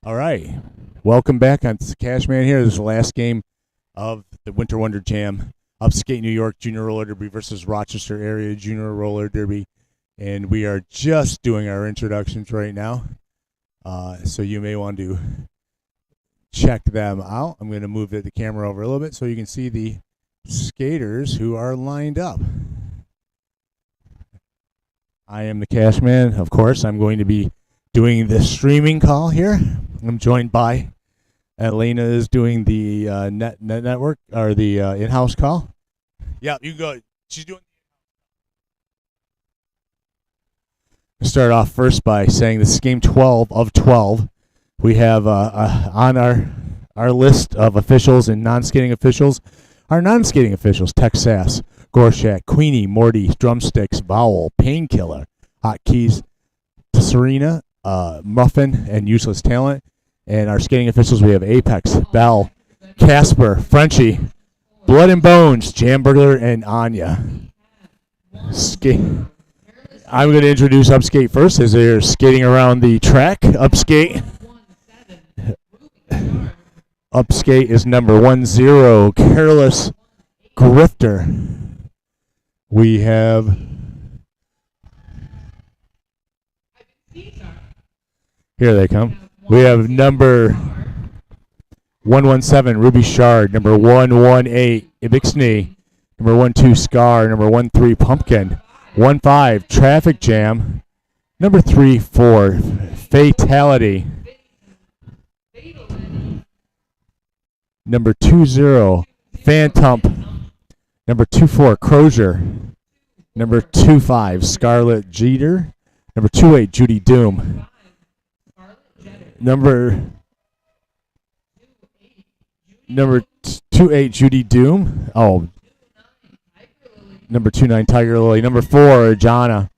All right. Welcome back. I'm Cashman here. This is the last game of the Winter Wonderjam. Upskate, New York Junior Roller Derby versus Rochester Area Junior Roller Derby. And we are just doing our introductions right now. So you may want to check them out. I'm going to move the camera over a little bit so you can see the skaters who are lined up. I am the Cashman. Of course, I'm going to be doing the streaming call here. I'm joined by Elena is doing the network or the in-house call. Yeah, you go. She's doing. Start off first by saying this is game 12 of 12. We have on our list of officials and non-skating officials, our non-skating officials: Texas, Gorshak, Queenie, Morty, Drumsticks, Vowel, Painkiller, Hotkeys, Serena, Muffin, and Useless Talent. And our skating officials, we have Apex, Bell, Casper, Frenchie, Blood and Bones, Jamburglar, and Anya. I'm going to introduce Upskate first as they're skating around the track. Upskate is number 10, Careless Grifter. We have... Here they come. We have number 117, Ruby Shard. Number 118, Ibixney. Number 12, Scar. Number 13, Pumpkin. 15, Traffic Jam. Number 34, Fatality. Number 20, Phantom. Number 24, Crozier. Number 25, Scarlet Jeter. Number 28, Judy Doom. Number 28, Judy Doom. Oh. Number 29, Tiger Lily. Number 4, Jana.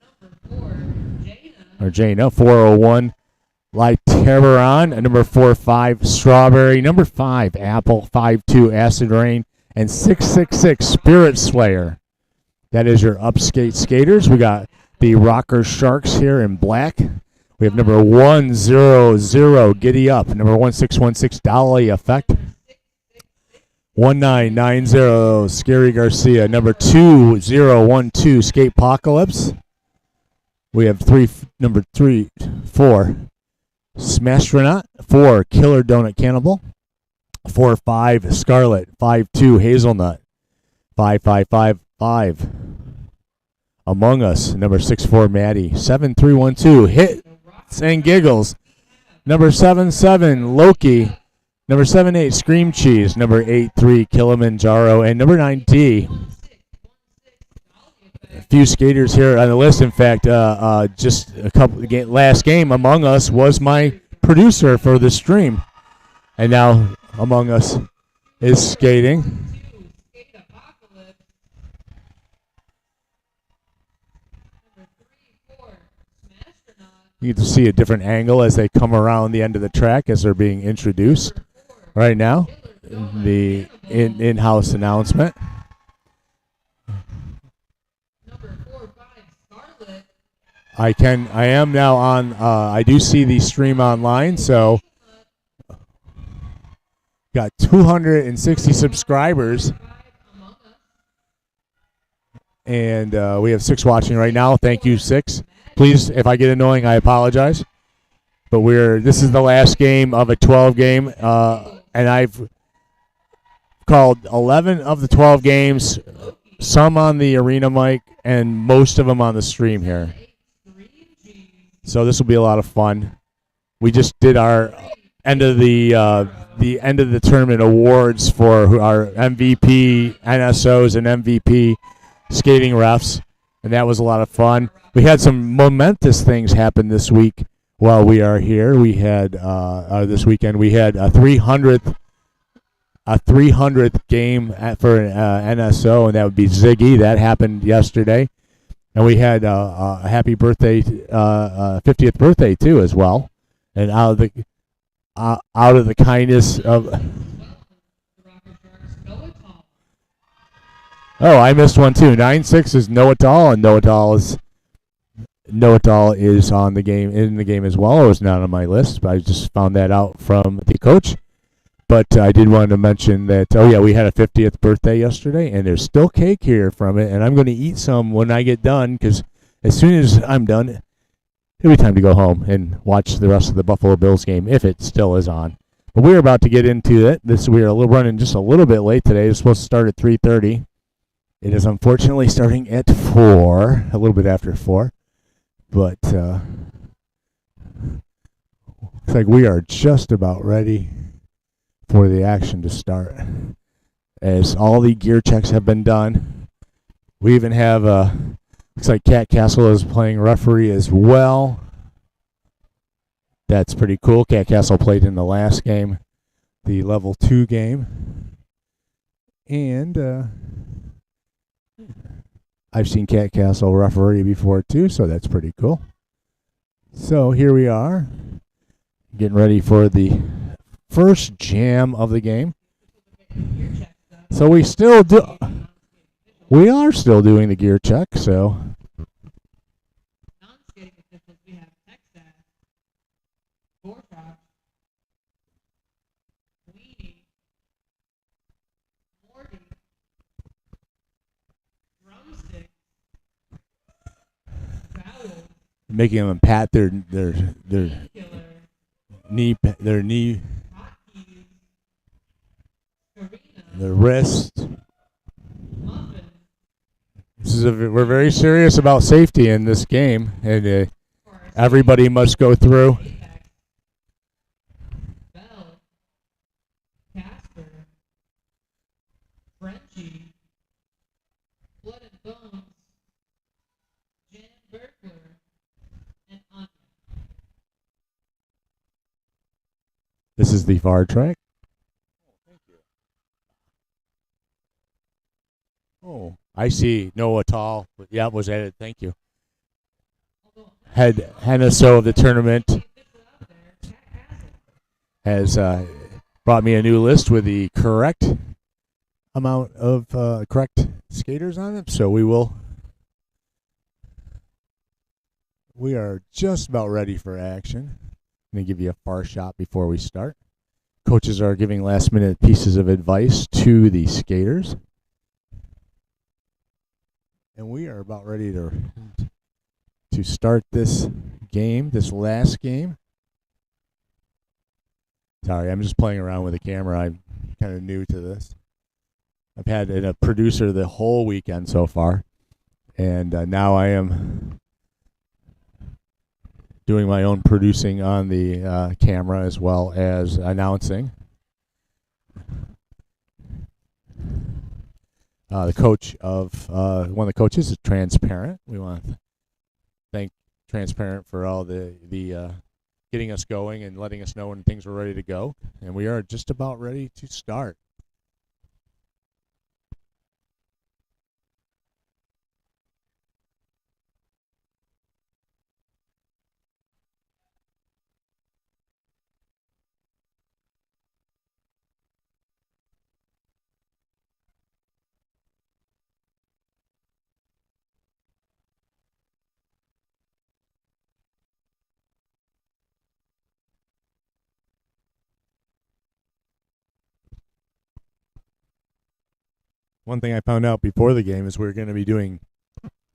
Or Jana. 401, Lyteron. Number 45, Strawberry. Number 5, Apple. 52, Acid Rain. And 666, Spirit Slayer. That is your Upskate skaters. We got the Rocker Sharks here in black. We have number 100, Giddy Up. Number 1616, Dolly Effect. 1990, Scary Garcia. Number 2012, Skatepocalypse. We have number 4, Smashtronaut. 4, Killer Donut Cannibal. 45, Scarlet. 52, Hazelnut. 5555, Among Us. Number 64, Maddie. 7312, Hit and Giggles. Number 77, Loki. Number 78, Scream Cheese. Number 83, Kilimanjaro. And number 9D. A few skaters here on the list. In fact, just a couple last game, Among Us was my producer for the stream. And now Among Us is skating. You get to see a different angle as they come around the end of the track as they're being introduced right now. The in-house announcement. I am now on, I do see the stream online, so got 260 subscribers. And we have 6 watching right now. Thank you, 6. Please, if I get annoying, I apologize. But this is the last game of a 12 game, and I've called 11 of the 12 games, some on the arena mic, and most of them on the stream here. So this will be a lot of fun. We just did our end of the tournament awards for our MVP NSOs and MVP skating refs, and that was a lot of fun. We had some momentous things happen this week while we are here. We had this weekend we had a 300th game for NSO, and that would be Ziggy. That happened yesterday, and we had a happy birthday, 50th birthday too as well. And out of the kindness of. Oh, I missed one too. 9-6 is Know It All, and Know It All is Know-it-all is on the game in the game as well. It was not on my list, but I just found that out from the coach. But I did want to mention that, oh yeah, we had a 50th birthday yesterday, and there's still cake here from it, and I'm going to eat some when I get done, because as soon as I'm done, it'll be time to go home and watch the rest of the Buffalo Bills game, if it still is on. But we're about to get into it. We are running just a little bit late today. It's supposed to start at 3:30. It is unfortunately starting at 4, a little bit after 4. But looks like we are just about ready for the action to start, as all the gear checks have been done. We even have looks like Cat Castle is playing referee as well. That's pretty cool. Cat Castle played in the last game, the level 2 game, and I've seen Cat Castle referee before too, so that's pretty cool. So here we are, getting ready for the first jam of the game. So we are still doing the gear check, so making them pat their knee, their wrist. We're very serious about safety in this game, and everybody must go through. This is the far track. Oh, I see. Know-it-all. Yeah, was added. Thank you. Head Henneso of the tournament has brought me a new list with the correct amount of correct skaters on it. So we are just about ready for action. I'm going to give you a far shot before we start. Coaches are giving last-minute pieces of advice to the skaters. And we are about ready to start this game, this last game. Sorry, I'm just playing around with the camera. I'm kind of new to this. I've had a producer the whole weekend so far, and now I am doing my own producing on the camera as well as announcing. The coach of one of the coaches is Transparent. We want to thank Transparent for all the getting us going and letting us know when things were ready to go. And we are just about ready to start. One thing I found out before the game is we're going to be doing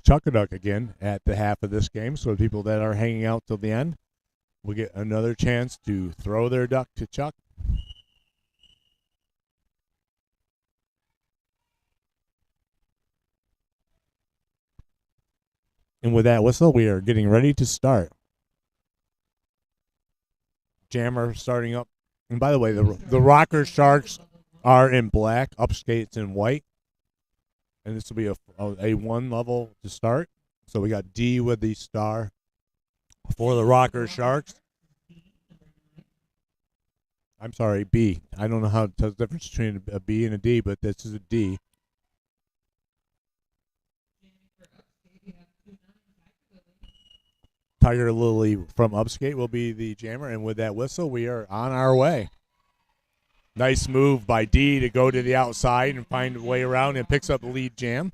Chuck-a-Duck again at the half of this game. So people that are hanging out till the end will get another chance to throw their duck to Chuck. And with that whistle, we are getting ready to start. Jammer starting up. And by the way, the Rocker Sharks are in black, Upskate's in white. And this will be a 1 level to start. So we got D with the star for the Rocker Sharks. I'm sorry, B. I don't know how to tell the difference between a B and a D, but this is a D. Tiger Lily from Upskate will be the jammer, and with that whistle, we are on our way. Nice move by D to go to the outside and find a way around and picks up the lead jam.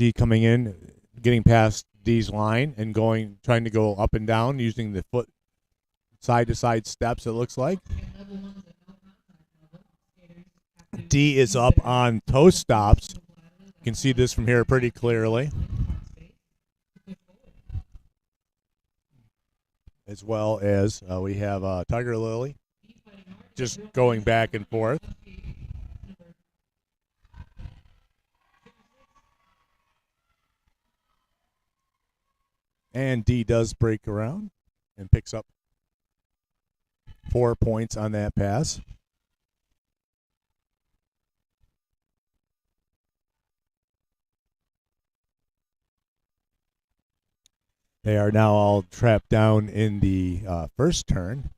D coming in, getting past D's line and trying to go up and down using the foot side to side steps, it looks like. D is up on toe stops. You can see this from here pretty clearly. As well as we have Tiger Lily just going back and forth. And D does break around and picks up 4 points on that pass. They are now all trapped down in the first turn.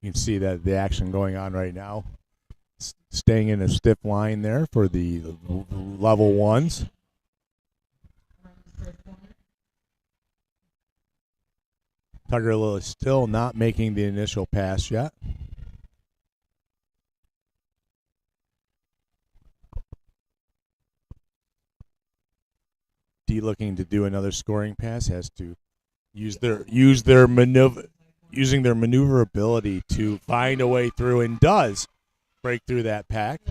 You can see that the action going on right now. Staying in a stiff line there for the level ones. Tiger Lily still not making the initial pass yet. D looking to do another scoring pass, has to use their maneuverability to find a way through, and does break through that pack.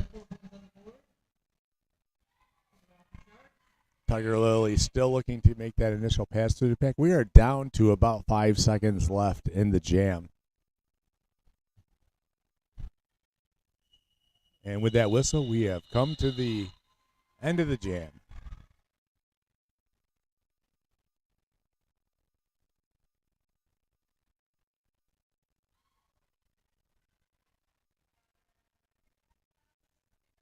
Tiger Lily still looking to make that initial pass through the pack. We are down to about 5 seconds left in the jam. And with that whistle, we have come to the end of the jam.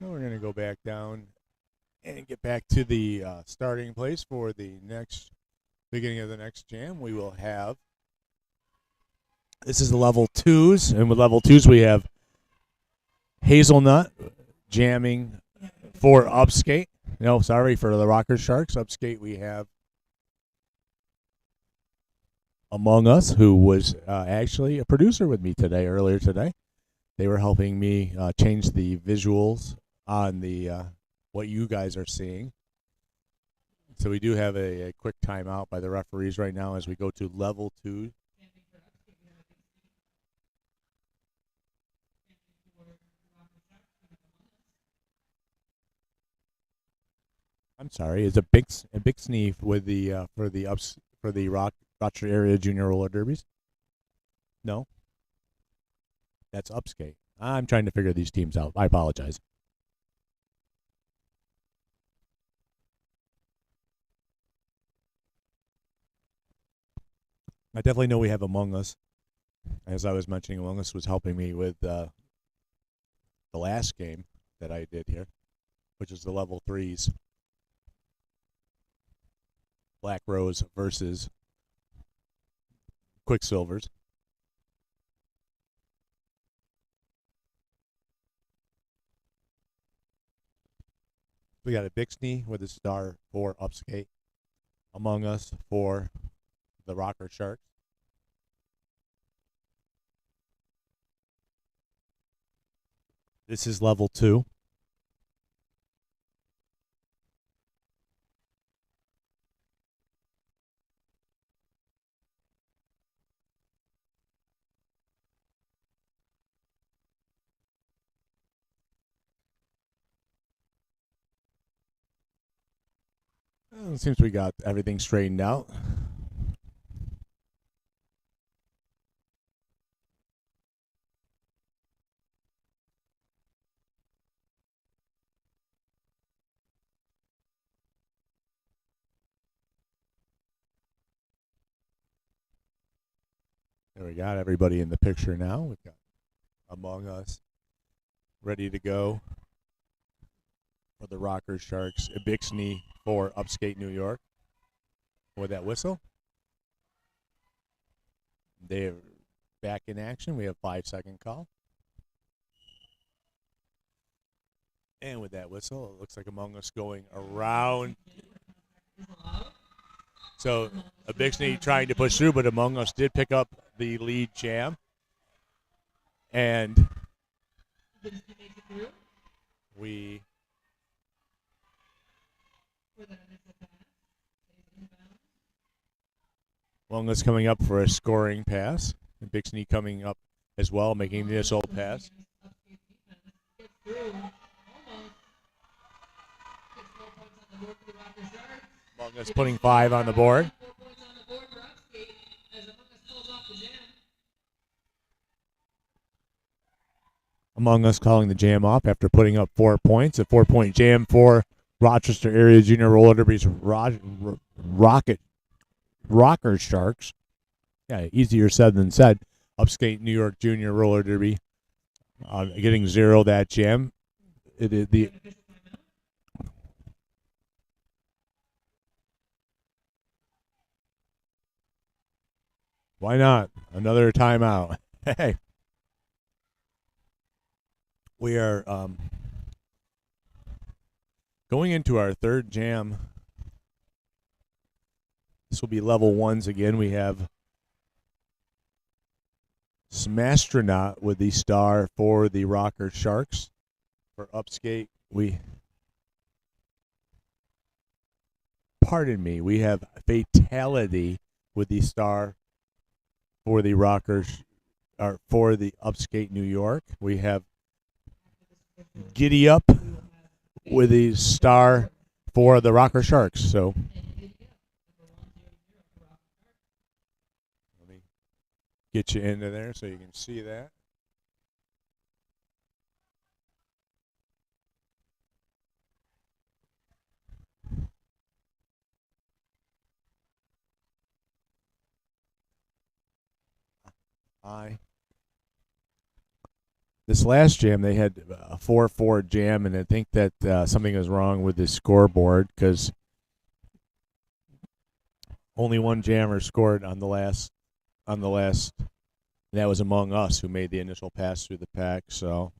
Now we're going to go back down and get back to the starting place for the beginning of the next jam. We will have, this is the level 2s, and with level 2s we have Hazelnut jamming for Upskate. No, sorry, for the Rocker Sharks. Upskate we have Among Us, who was actually a producer with me earlier today. They were helping me change the visuals on the what you guys are seeing. So we do have a quick timeout by the referees right now as we go to level 2. I'm sorry, it's a big sneeze with the for the Rochester area junior roller derbies. No, that's Upskate. I'm trying to figure these teams out. I apologize. I definitely know we have Among Us. As I was mentioning, Among Us was helping me with the last game that I did here, which is the level 3s. Black Rose versus Quicksilvers. We got a Bixby with a star for Upskate. Among Us for the Rocker Sharks. This is level 2. Well, it seems we got everything straightened out. There we got everybody in the picture now. We've got Among Us ready to go for the Rocker Sharks. A Bixby for Upskate, New York. With that whistle, they're back in action. We have 5-second call. And with that whistle, it looks like Among Us going around. So a Bixby trying to push through, but Among Us did pick up the lead jam. And we Longa's coming up for a scoring pass. And Bixby coming up as well, making the initial pass. Longa's putting 5 on the board. Among Us calling the jam off after putting up 4 points. A 4-point jam for Rochester Area Junior Roller Derby's Rocker Sharks. Yeah, easier said than said. Upskate New York Junior Roller Derby getting 0 that jam. Why not? Another timeout. Hey. We are going into our third jam. This will be level 1s again. We have Smastronaut with the star for the Rocker Sharks. For Upskate, we have Fatality with the star for the Rockers, or for the Upskate New York. We have Giddy Up with the star for the Rocker Sharks. So let me get you into there so you can see that. This last jam, they had a 4-4 jam, and I think that something is wrong with the scoreboard because only one jammer scored on the last. And that was Among Us, who made the initial pass through the pack. So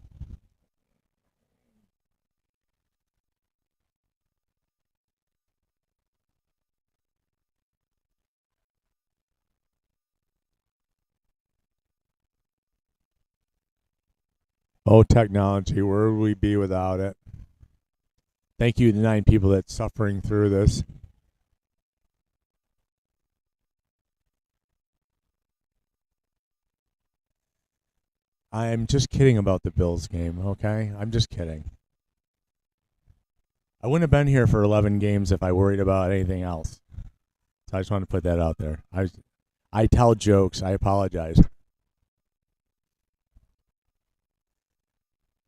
oh, technology, where would we be without it? Thank you to the 9 people that's suffering through this. I'm just kidding about the Bills game, okay? I'm just kidding. I wouldn't have been here for 11 games if I worried about anything else. So I just want to put that out there. I tell jokes. I apologize.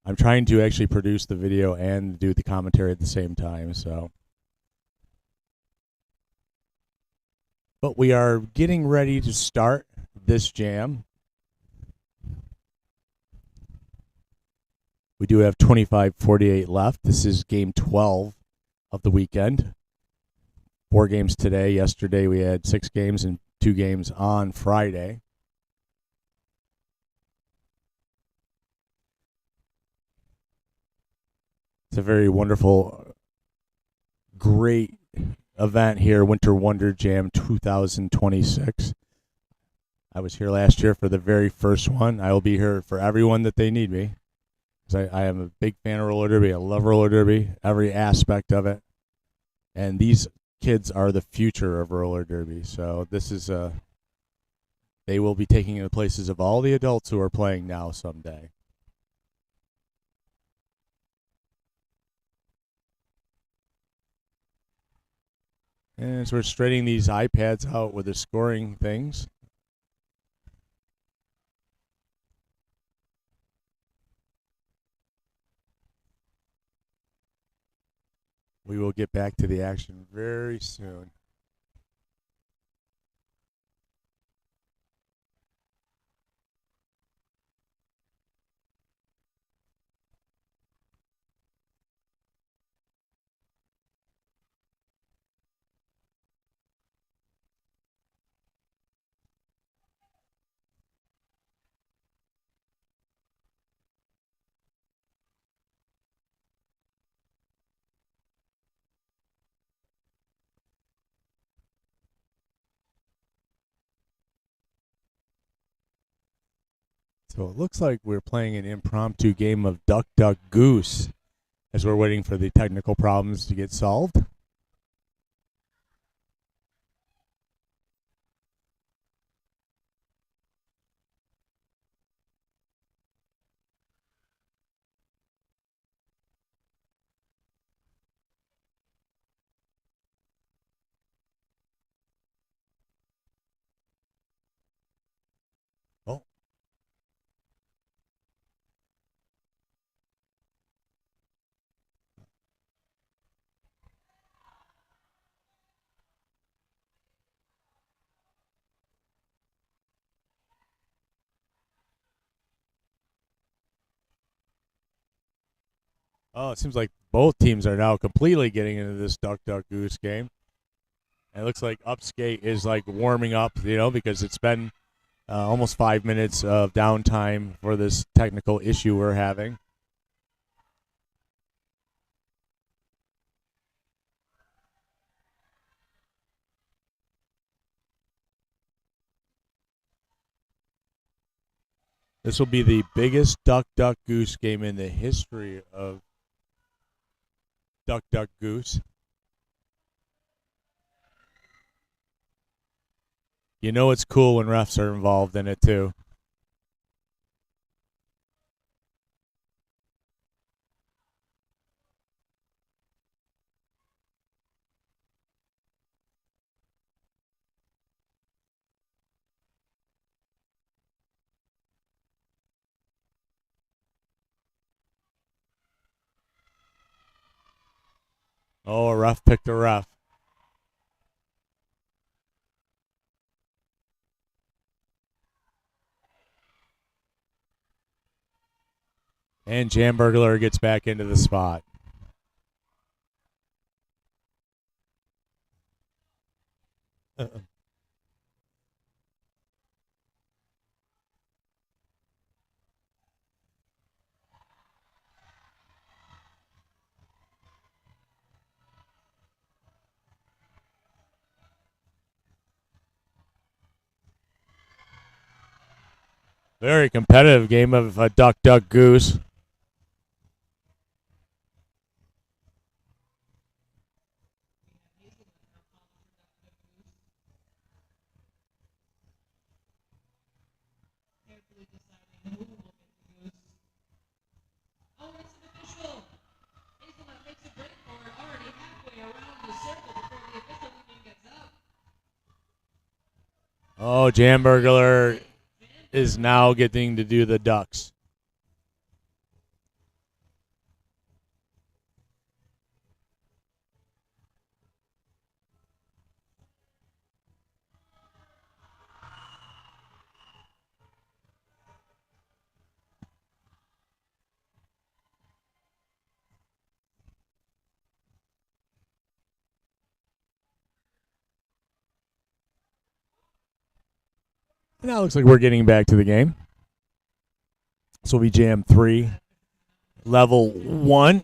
I'm trying to actually produce the video and do the commentary at the same time, so. But we are getting ready to start this jam. We do have 25:48 left. This is game 12 of the weekend. 4 games today. Yesterday we had 6 games and 2 games on Friday. It's a very wonderful, great event here, Winter Wonderjam 2026. I was here last year for the very first one. I will be here for everyone that they need me. Because I am a big fan of roller derby. I love roller derby, every aspect of it. And these kids are the future of roller derby. So this is they will be taking the places of all the adults who are playing now someday. And as we're straightening these iPads out with the scoring things, we will get back to the action very soon. So it looks like we're playing an impromptu game of Duck, Duck, Goose as we're waiting for the technical problems to get solved. Oh, it seems like both teams are now completely getting into this duck duck goose game. And it looks like Upskate is like warming up, because it's been almost 5 minutes of downtime for this technical issue we're having. This will be the biggest duck duck goose game in the history of duck duck goose. You know it's cool when refs are involved in it too. Oh, a ref picked a ref. And Jamburglar gets back into the spot. Very competitive game of duck, duck, goose. Oh, Jamburglar is now getting to do the ducks. Now it looks like we're getting back to the game. This will be Jam 3, Level 1.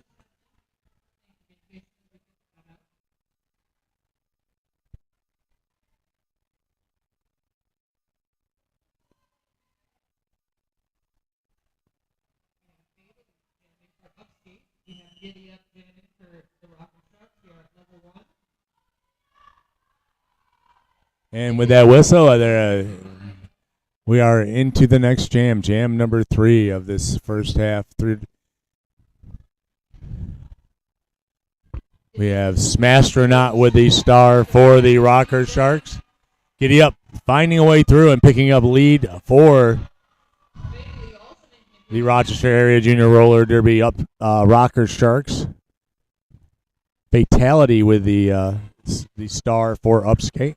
And with that whistle, we are into the next jam, jam number 3 of this first half. We have Smastronaut with the star for the Rocker Sharks. Giddy Up finding a way through and picking up lead for the Rochester Area Junior Roller Derby Rocker Sharks. Fatality with the star for Upskate.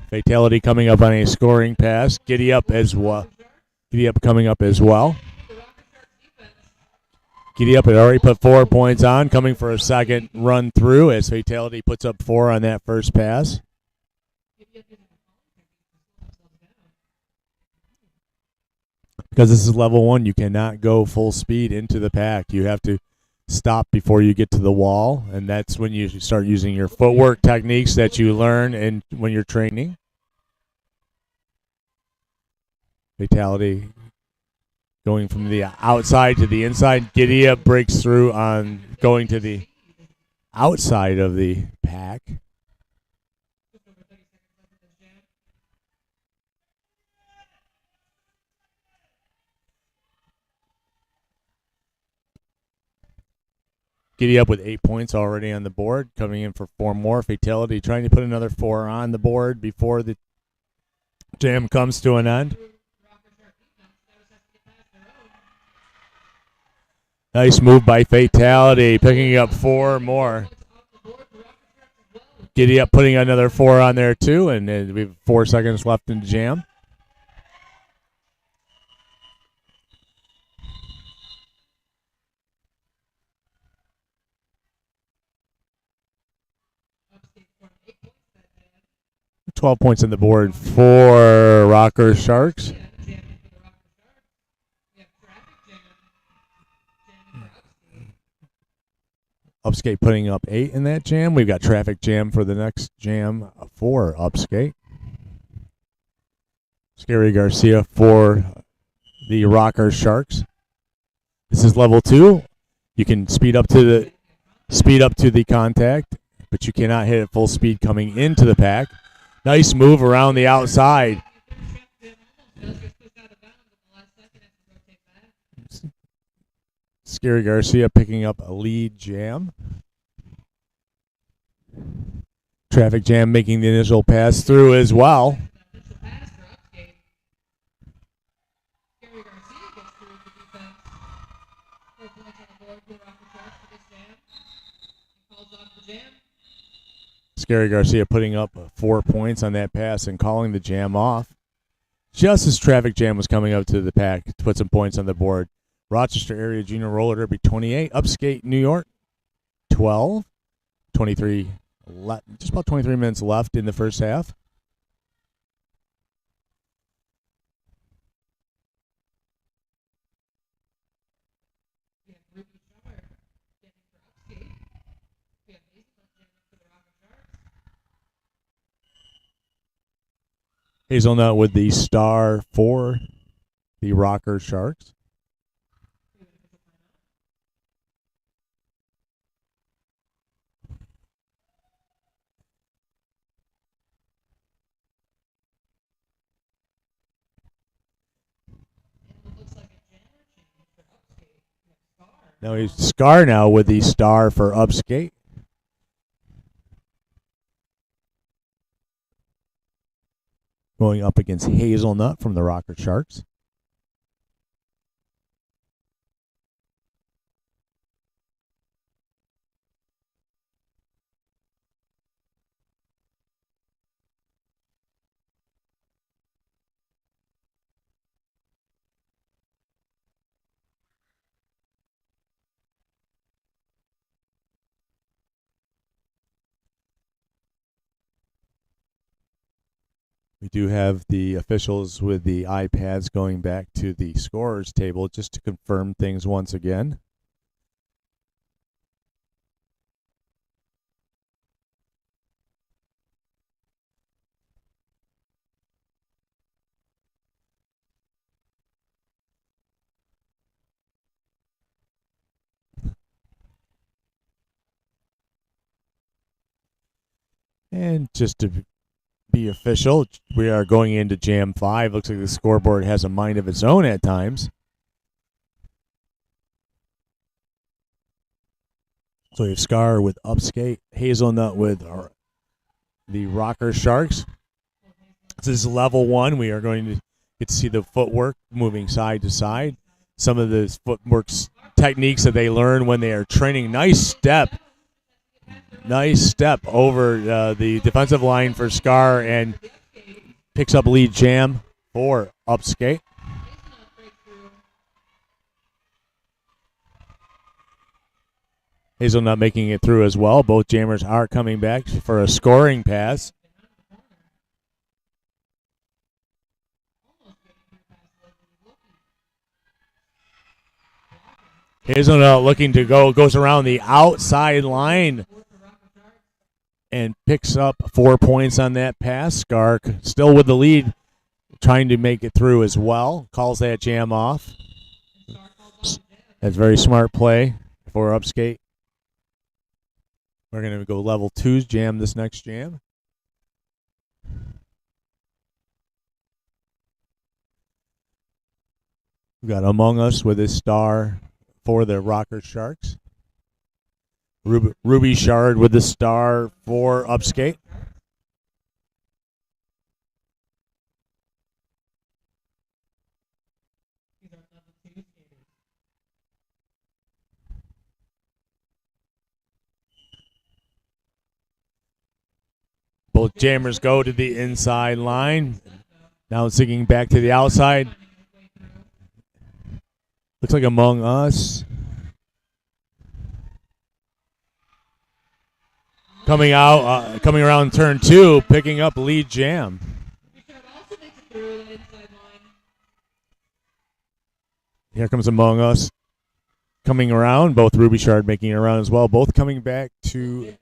Fatality coming up on a scoring pass. Giddy Up as well. Giddy Up coming up as well. Giddy Up had already put 4 points on, coming for a second run through as Fatality puts up 4 on that first pass. Because this is level 1, you cannot go full speed into the pack. You have to stop before you get to the wall, and that's when you start using your footwork techniques that you learn when you're training. Fatality going from the outside to the inside. Giddy Up breaks through on going to the outside of the pack. Giddy Up with 8 points already on the board, coming in for 4 more. Fatality trying to put another 4 on the board before the jam comes to an end. Nice move by Fatality, picking up 4 more. Giddy Up putting another 4 on there too, and we have 4 seconds left in the jam. 12 points on the board for Rocker Sharks. Upskate putting up 8 in that jam. We've got traffic jam for the next jam for Upskate. Scary Garcia for the Rocker Sharks. This is level 2. You can speed up to the contact, but you cannot hit at full speed coming into the pack. Nice move around the outside. Scary Garcia picking up a lead jam. Traffic jam making the initial pass through as well. Scary Garcia putting up 4 points on that pass and calling the jam off. Just as traffic jam was coming up to the pack to put some points on the board. Rochester Area Junior Roller Derby 28, Upskate New York 12, 23, just about 23 minutes left in the first half. Hazelnut with the star for the Rocker Sharks. Now he's Scar now with the star for Upskate. Going up against Hazelnut from the Rocker Sharks. We do have the officials with the iPads going back to the scorers table just to confirm things once again. And just to be official, we are going into Jam 5. Looks like the scoreboard has a mind of its own at times. So we have Scar with Upskate, Hazelnut with the Rocker Sharks. This is level 1. We are going to get to see the footwork moving side to side. Some of the footwork techniques that they learn when they are training. Nice step over the defensive line for Scar and picks up lead jam for Upskate. Hazelnut making it through as well. Both jammers are coming back for a scoring pass. Hazelnut looking to go, goes around the outside line and picks up 4 points on that pass. Scar still with the lead, trying to make it through as well. Calls that jam off. That's very smart play for Upskate. We're going to go level 2's jam this next jam. We've got Among Us with his star for the Rocker Sharks. Ruby Shard with the star for Upskate. Both jammers go to the inside line. Now zigging back to the outside. Looks like Among Us. Coming out, coming around turn 2, picking up lead jam. Here comes Among Us coming around. Both Ruby Shard making it around as well. Both coming back to.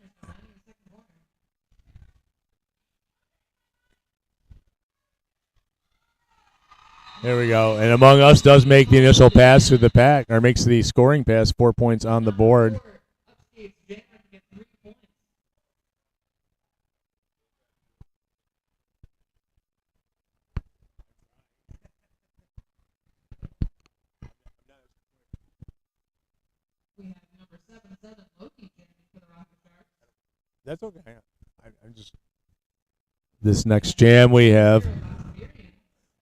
There we go. And Among Us does make the initial pass to the pack, or makes the scoring pass, 4 points on the board. That's okay. I'm just. This next jam we have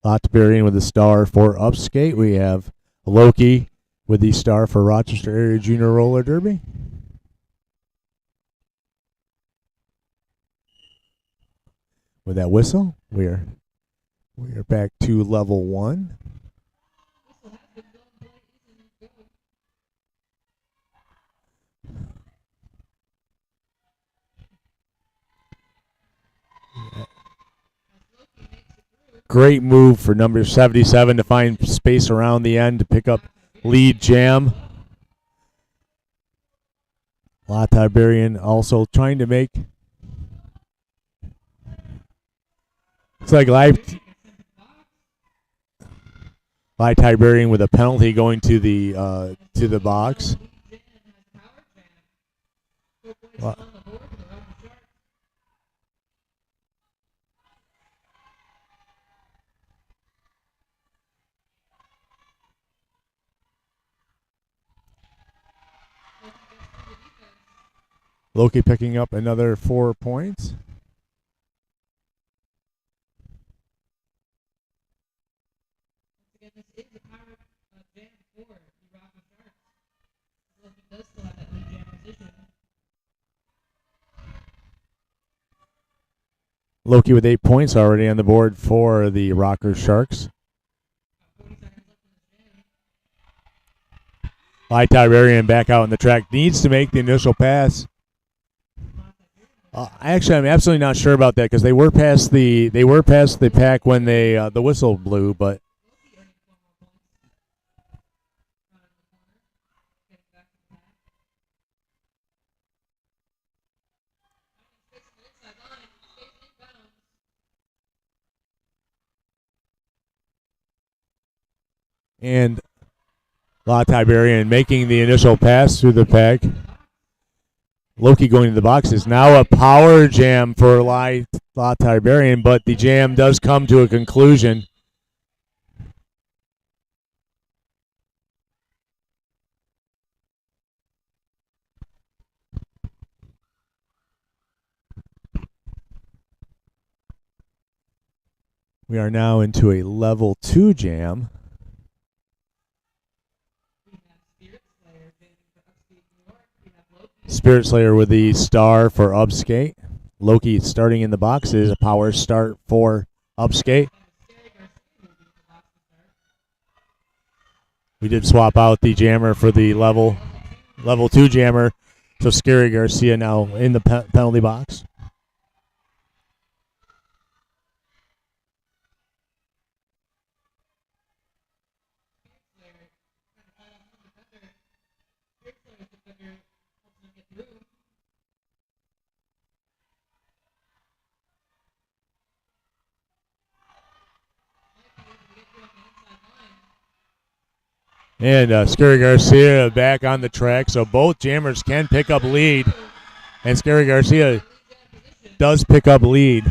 Lottberian with the star for Upskate. We have Loki with the star for Rochester Area Junior Roller Derby. With that whistle, we are back to level 1. Great move for number 77 to find space around the end to pick up lead jam. Lottberian also trying to make. It's like Lottberian with a penalty going to the box. Loki picking up another 4 points. Loki with 8 points already on the board for the Rocker Sharks. Lottberian back out on the track. Needs to make the initial pass. Actually, I'm absolutely not sure about that because they were past the pack when the whistle blew, but. And Lottberian making the initial pass through the pack. Loki going to the box is now a power jam for Lottberian, but the jam does come to a conclusion. We are now into a level 2 jam. Spirit Slayer with the star for Upskate. Loki starting in the box is a power start for Upskate. We did swap out the jammer for the level 2 jammer. So Scary Garcia now in the penalty box. And Scary Garcia back on the track, so both jammers can pick up lead. And Scary Garcia does pick up lead.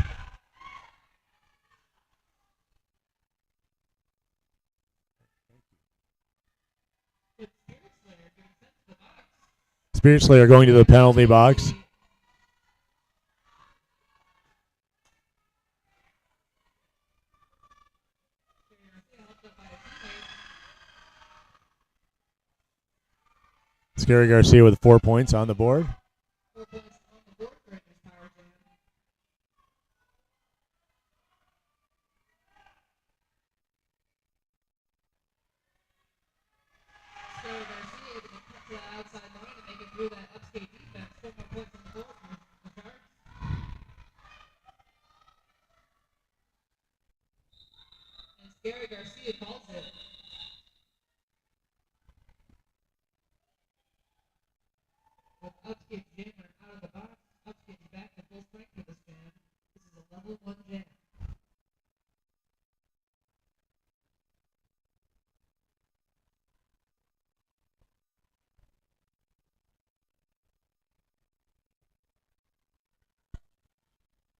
Spirit Slayer going to the penalty box. Scary Garcia with 4 points on the board.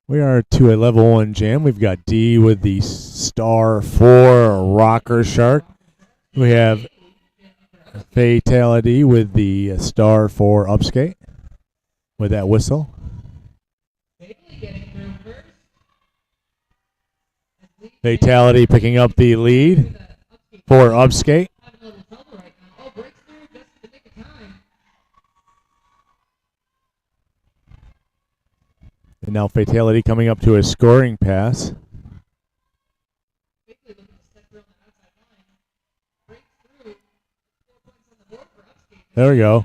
We are to a level 1 jam. We've got D with the star 4 rocker shark. We have Fatality with the star 4 upskate with that whistle. Fatality picking up the lead for upskate. And now Fatality coming up to a scoring pass. There we go.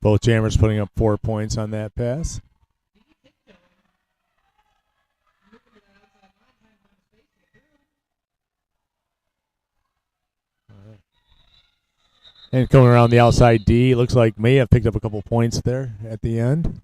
Both jammers putting up 4 points on that pass. And coming around the outside D, looks like may have picked up a couple points there at the end.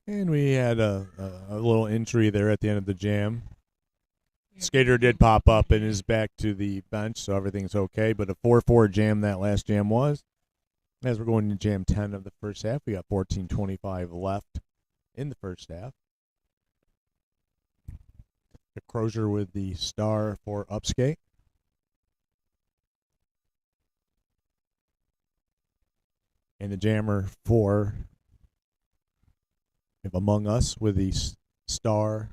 And we had a little injury there at the end of the jam. Skater did pop up and is back to the bench, so everything's okay. But a 4-4 jam that last jam was. As we're going to jam 10 of the first half, we got 14:25 left in the first half. The Crozier with the star for upskate. And the jammer for Among Us with the star.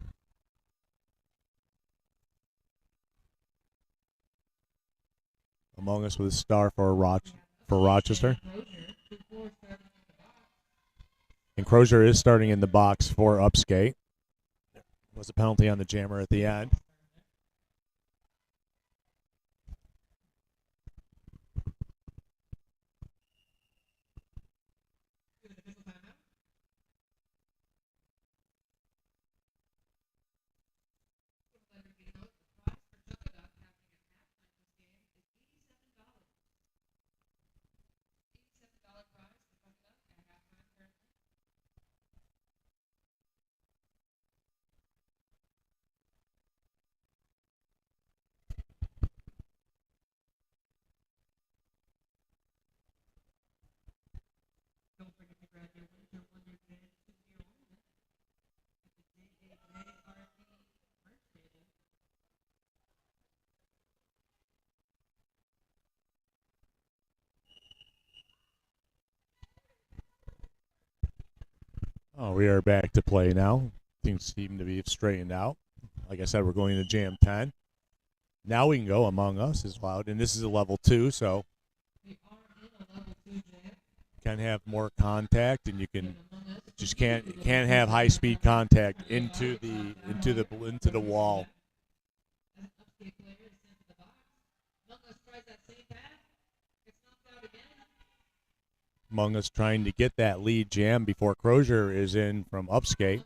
Among Us with a star for Rochester. And Crozier is starting in the box for upskate. There was a penalty on the jammer at the end. Oh, we are back to play now. Things seem to be straightened out. Like I said, we're going to jam 10. Now we can go Among Us is loud, and this is a level 2, so. can have more contact, and you can just can't have high speed contact into the wall. Among Us trying to get that lead jam before Crozier is in from Upskate.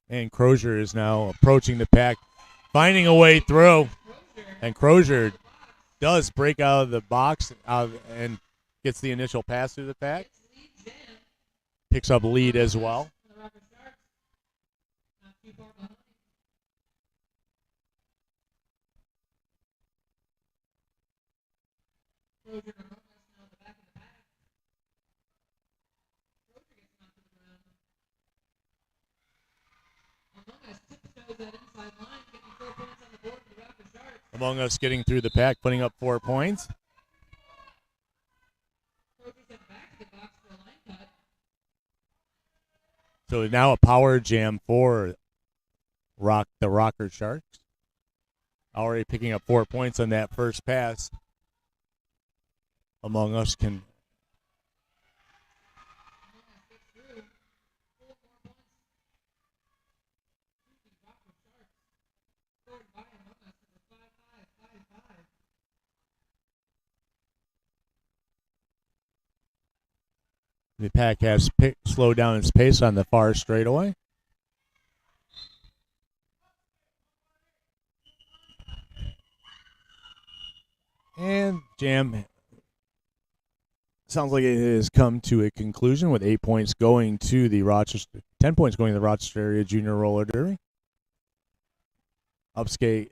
And Crozier is now approaching the pack, finding a way through. And Crozier does break out of the box and gets the initial pass through the pack. Picks up lead as well. Among Us getting through the pack, putting up 4 points. So now a power jam for the Rocker Sharks. Already picking up 4 points on that first pass. Among Us can the pack has slowed down its pace on the far straightaway. And jam sounds like it has come to a conclusion with 8 points going to the Rochester, 10 points going to the Rochester area junior roller derby. Upskate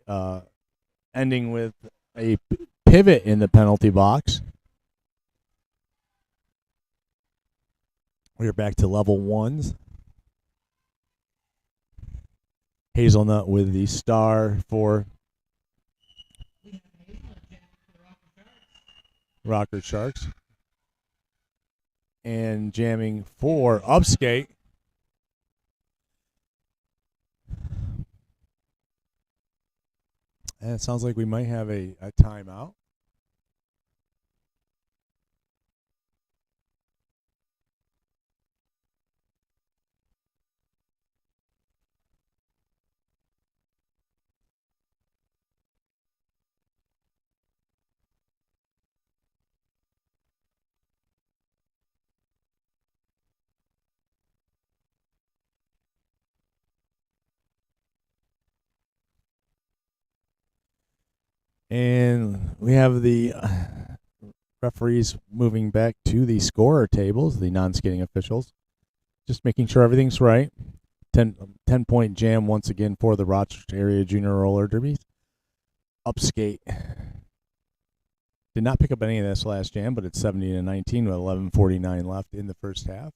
ending with a pivot in the penalty box. We are back to level ones. Hazelnut with the star for Rocker Sharks. And jamming for Upskate. And it sounds like we might have a timeout. And we have the referees moving back to the scorer tables, the non-skating officials. Just making sure everything's right. 10-point jam once again for the Rochester area junior roller derby. Upskate did not pick up any of this last jam, but it's 70-19 with 11:49 left in the first half.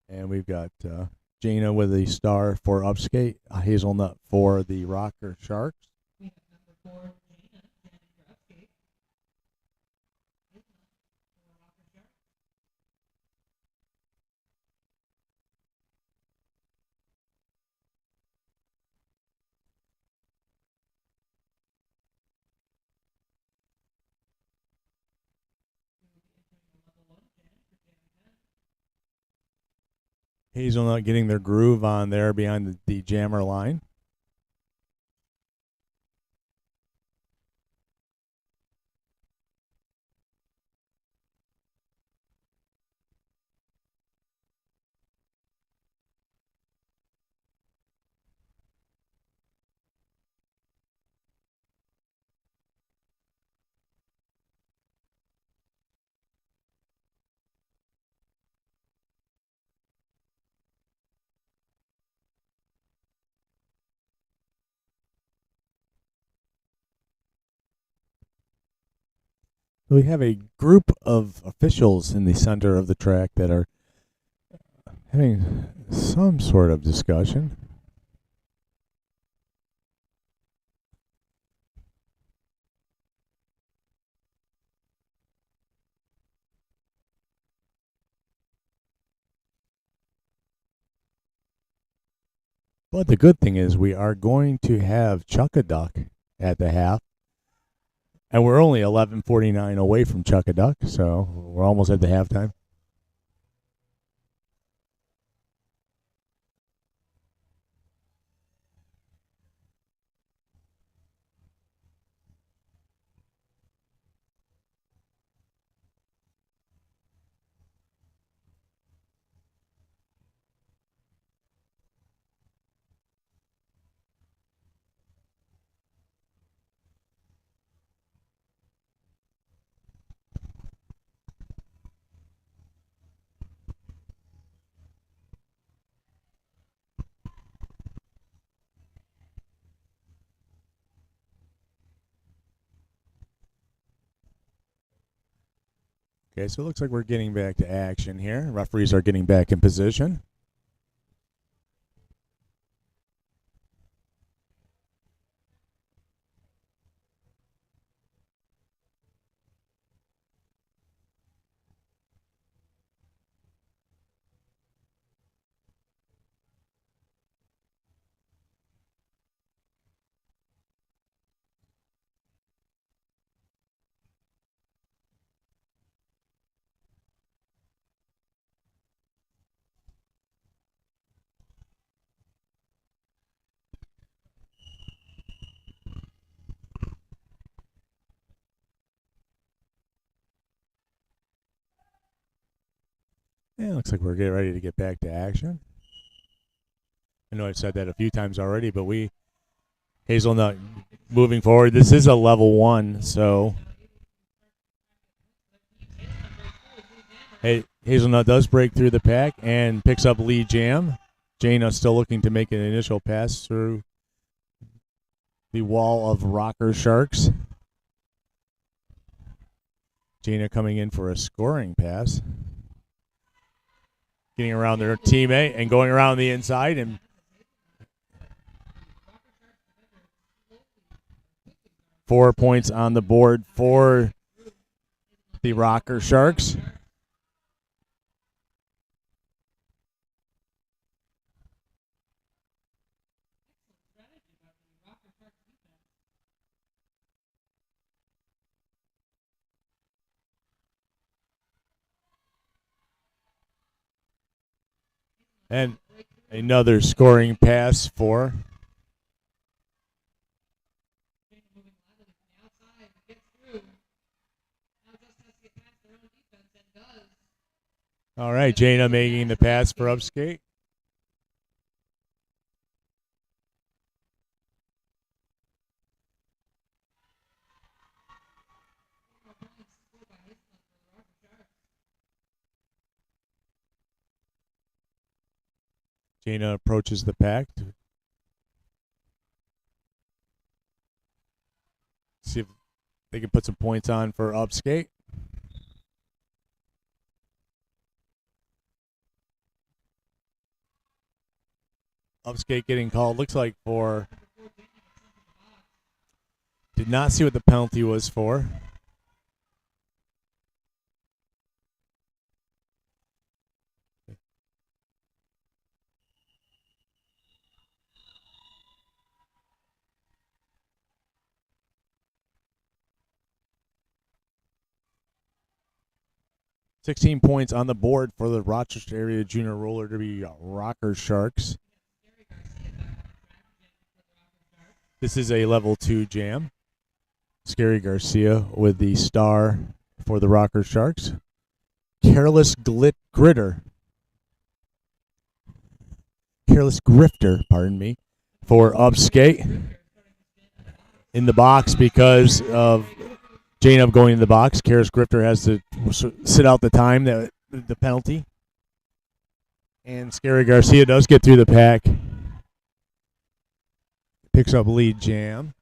And we've got Jana with the star for Upskate, Hazelnut for the Rocker Sharks. Hazelnut getting their groove on there behind the jammer line. We have a group of officials in the center of the track that are having some sort of discussion. But the good thing is we are going to have Chuck-a-Duck at the half. And we're only 11:49 away from Chuck-a-Duck, so we're almost at the halftime. Okay, so it looks like we're getting back to action here. Referees are getting back in position. Yeah, looks like we're getting ready to get back to action. I know I've said that a few times already, but Hazelnut moving forward. This is a level 1, so Hazelnut does break through the pack and picks up lead jam. Jana still looking to make an initial pass through the wall of Rocker Sharks. Jana coming in for a scoring pass. Getting around their teammate and going around the inside and four points on the board for the Rocker Sharks. And another scoring pass for all right, Jana making the pass for Upskate. Jana approaches the pack to see if they can put some points on for Upskate. Upskate getting called, looks like for, did not see what the penalty was for. $16 points on the board for the Rochester Area Junior Roller Derby Rocker Sharks. This is a level 2 jam. Scary Garcia with the star for the Rocker Sharks. Careless Grifter, pardon me, for Upskate. In the box because of Jana going in the box. Careless Grifter has to sit out the time, the penalty. And Scary Garcia does get through the pack. Picks up lead jam.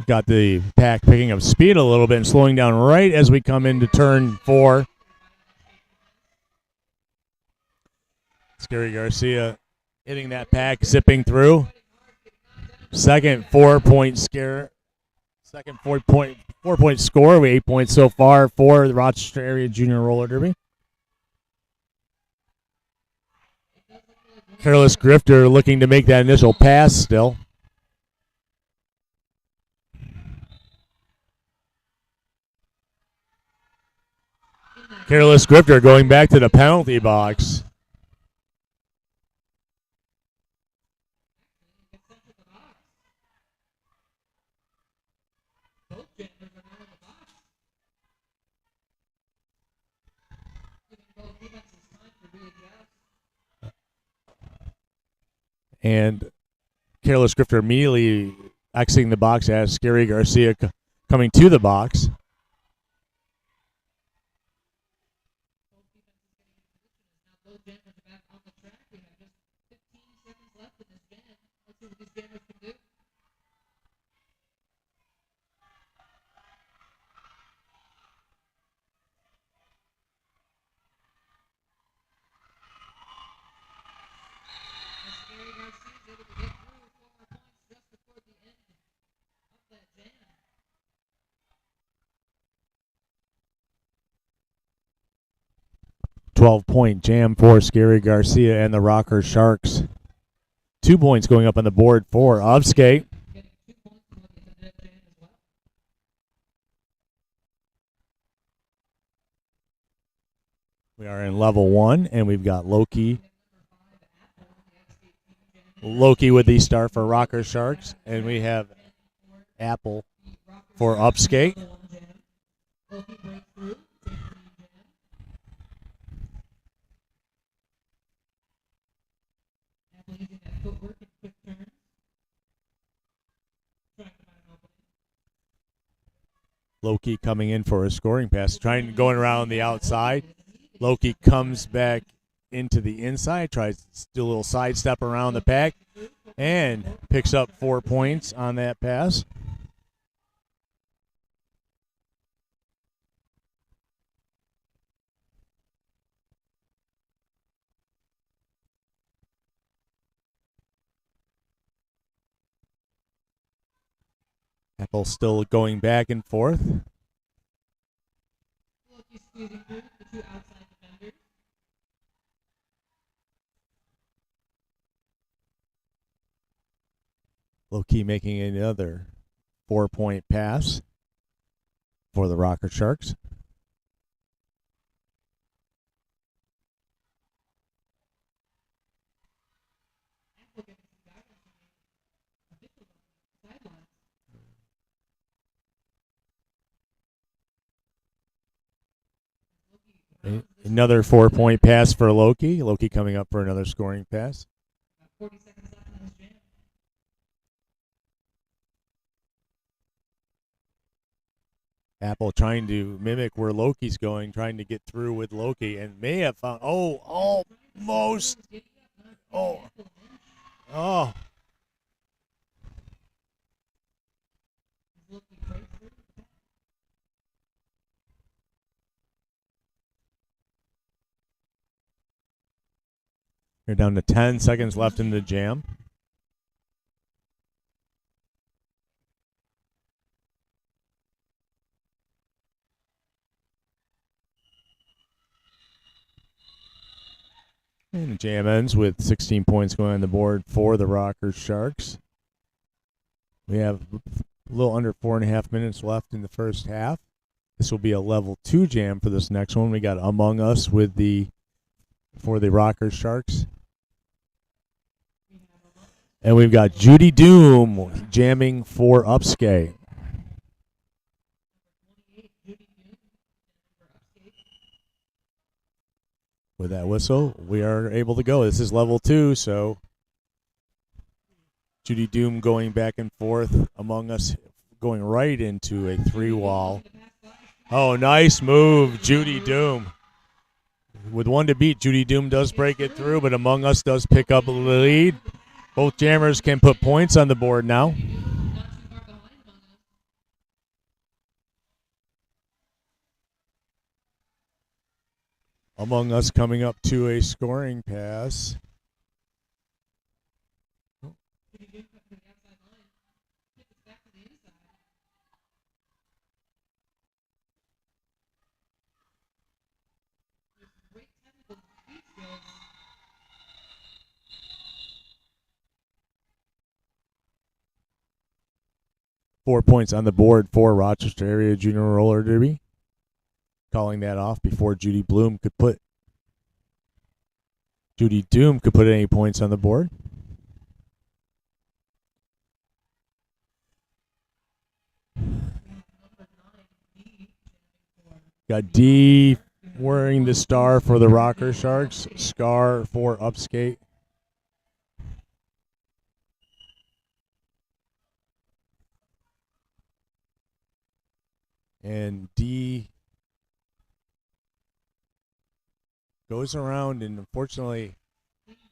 Got the pack picking up speed a little bit and slowing down right as we come into turn 4. Scary Garcia hitting that pack, zipping through. Second 4-point scare. Second 4-point score. We 8 points so far for the Rochester Area Junior Roller Derby. Careless Grifter looking to make that initial pass still. Careless Grifter going back to the penalty box. And Careless Grifter immediately exiting the box as Scary Garcia coming to the box. .12 jam for Scary Garcia and the Rocker Sharks. 2 points going up on the board for Upskate. We are in level 1, and we've got Loki with the start for Rocker Sharks, and we have Apple for Upskate. Loki coming in for a scoring pass, going around the outside. Loki comes back into the inside, tries to do a little sidestep around the pack, and picks up 4 points on that pass. Apple still going back and forth. Low-key making another 4-point pass for the Rocker Sharks. Another 4-point pass for Loki. Loki coming up for another scoring pass. 40 seconds left in this jam. Apple trying to mimic where Loki's going, trying to get through with Loki, and may have found, almost. Oh. We're down to 10 seconds left in the jam. And the jam ends with 16 points going on the board for the Rocker Sharks. We have a little under 4.5 minutes left in the first half. This will be a level 2 jam for this next one. We got Among Us for the Rocker Sharks. And we've got Judy Doom jamming for Upskate. With that whistle, we are able to go. This is level 2, so Judy Doom going back and forth. Among Us going right into a 3-wall. Oh, nice move, Judy Doom. With 1 to beat, Judy Doom does break it through, but Among Us does pick up the lead. Both jammers can put points on the board now. Among Us coming up to a scoring pass. 4 points on the board for Rochester Area Junior Roller Derby. Calling that off before Judy Doom could put any points on the board. Got D wearing the star for the Rocker Sharks, Scar for Upskate. And D goes around and unfortunately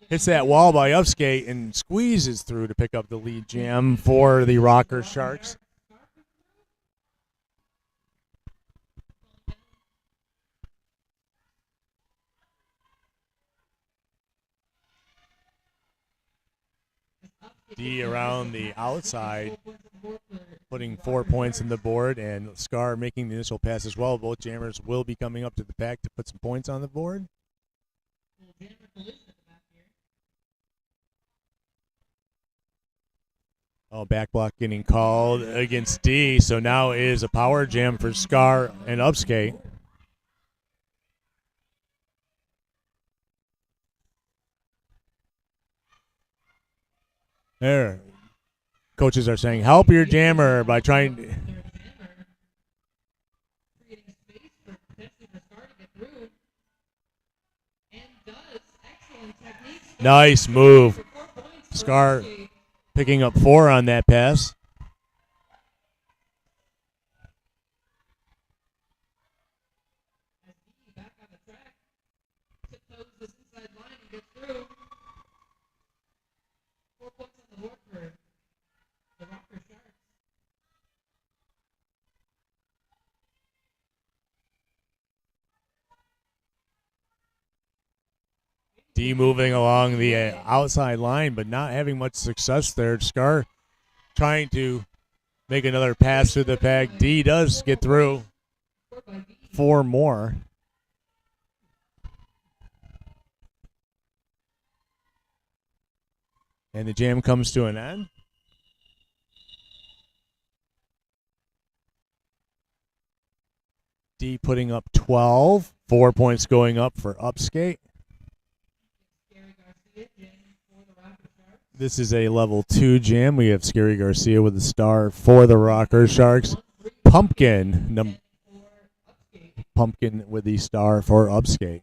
hits that wall by Upskate and squeezes through to pick up the lead jam for the Rocker Sharks. D around the outside, putting 4 points on the board, and Scar making the initial pass as well. Both jammers will be coming up to the pack to put some points on the board. Oh, back block getting called against D, so now it is a power jam for Scar and Upskate. There. Coaches are saying, help your jammer by trying to... Nice move. Scar picking up 4 on that pass. D moving along the outside line, but not having much success there. Scar trying to make another pass through the pack. D does get through 4 more. And the jam comes to an end. D putting up 12. 4 points going up for Upskate. This is a level 2 jam. We have Scary Garcia with the star for the Rocker Sharks. Pumpkin with the star for Upskate.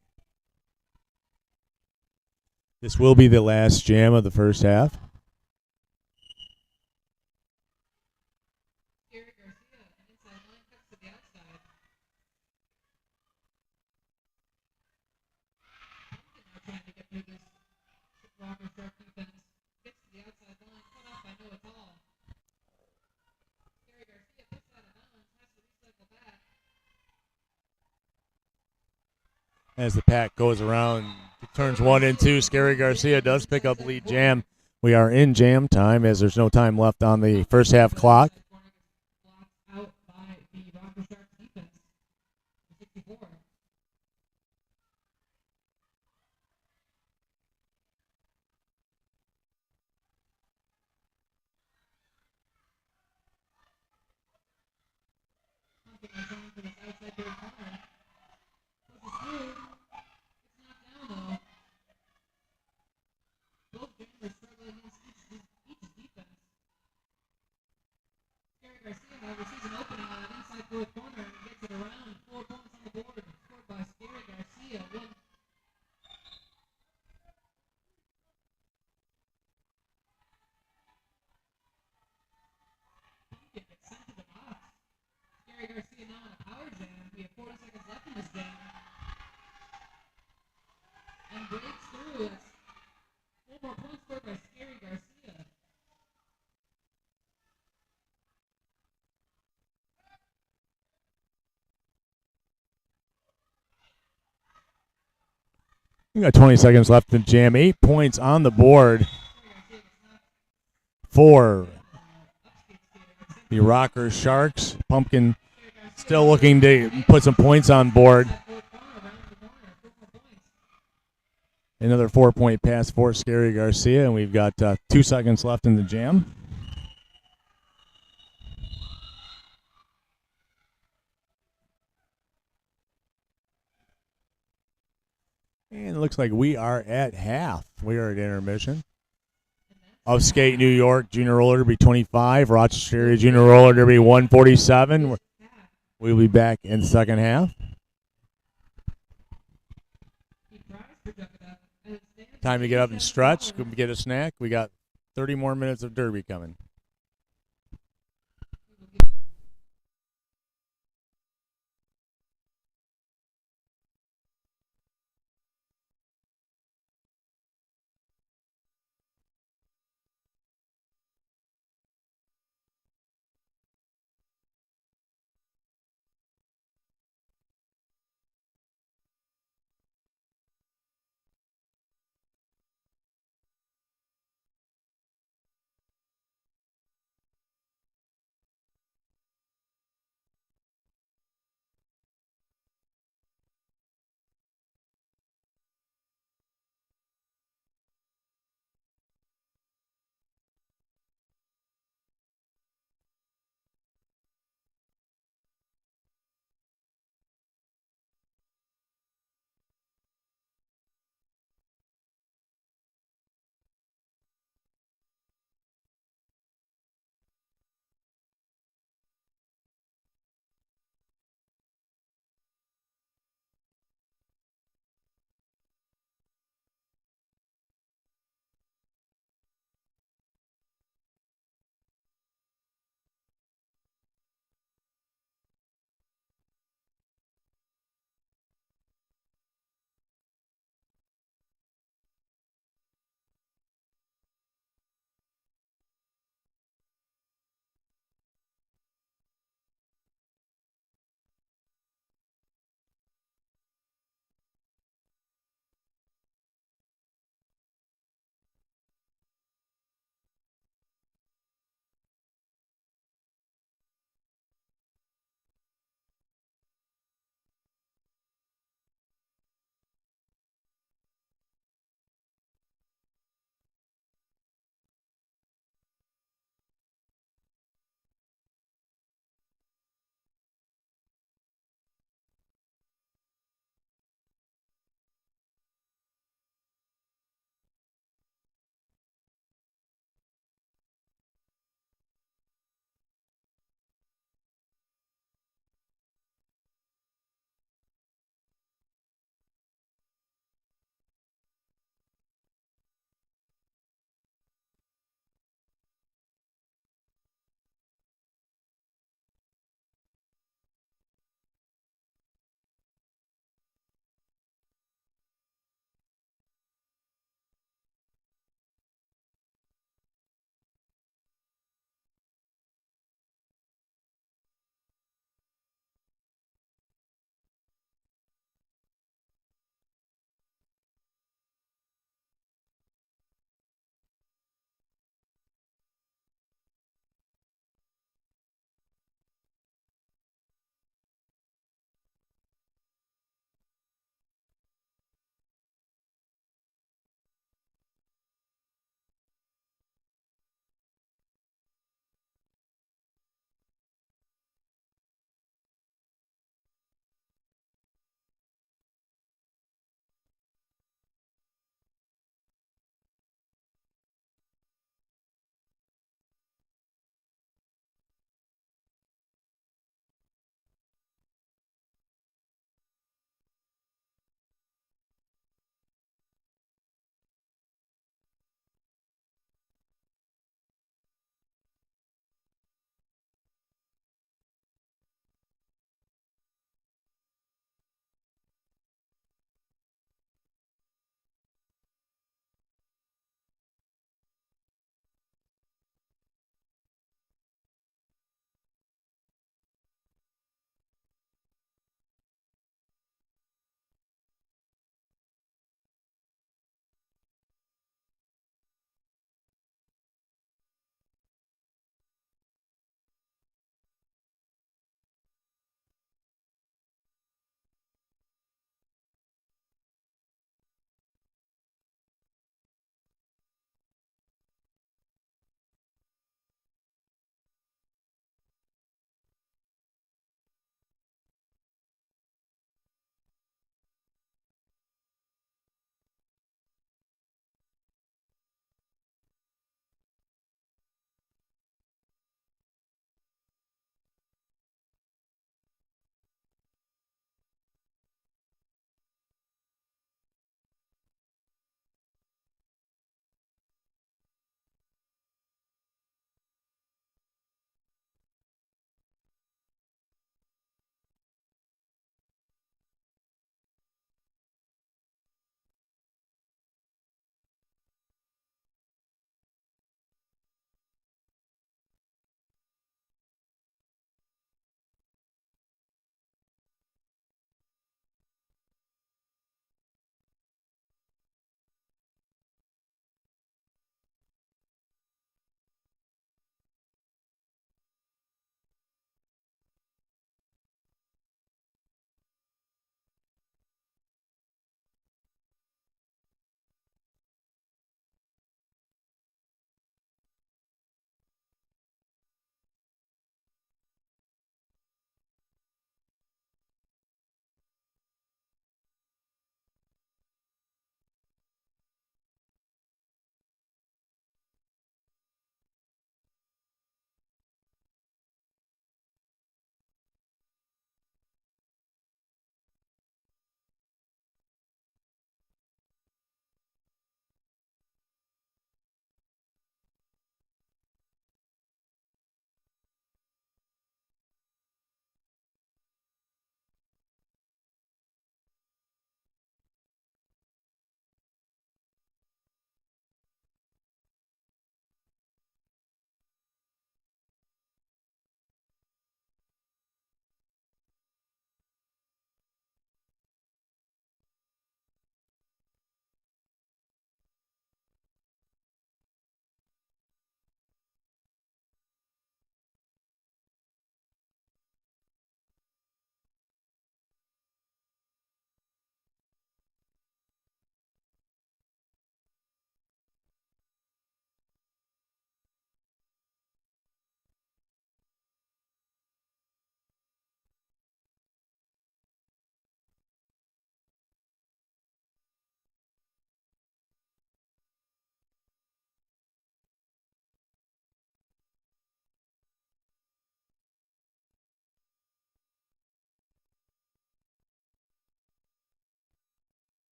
This will be the last jam of the first half. As the pack goes around, turns 1 and 2, Scary Garcia does pick up lead jam. We are in jam time as there's no time left on the first half clock. We got 20 seconds left in jam. 8 points on the board for the Rocker Sharks. Pumpkin still looking to put some points on board. Another 4-point pass for Scary Garcia, and we've got 2 seconds left in the jam. And it looks like we are at half. We are at intermission. Upskate, New York, Junior Roller Derby 25. Rochester area Junior Roller Derby 147. We'll be back in the second half. Time to get up and stretch. Go get a snack. We got 30 more minutes of Derby coming.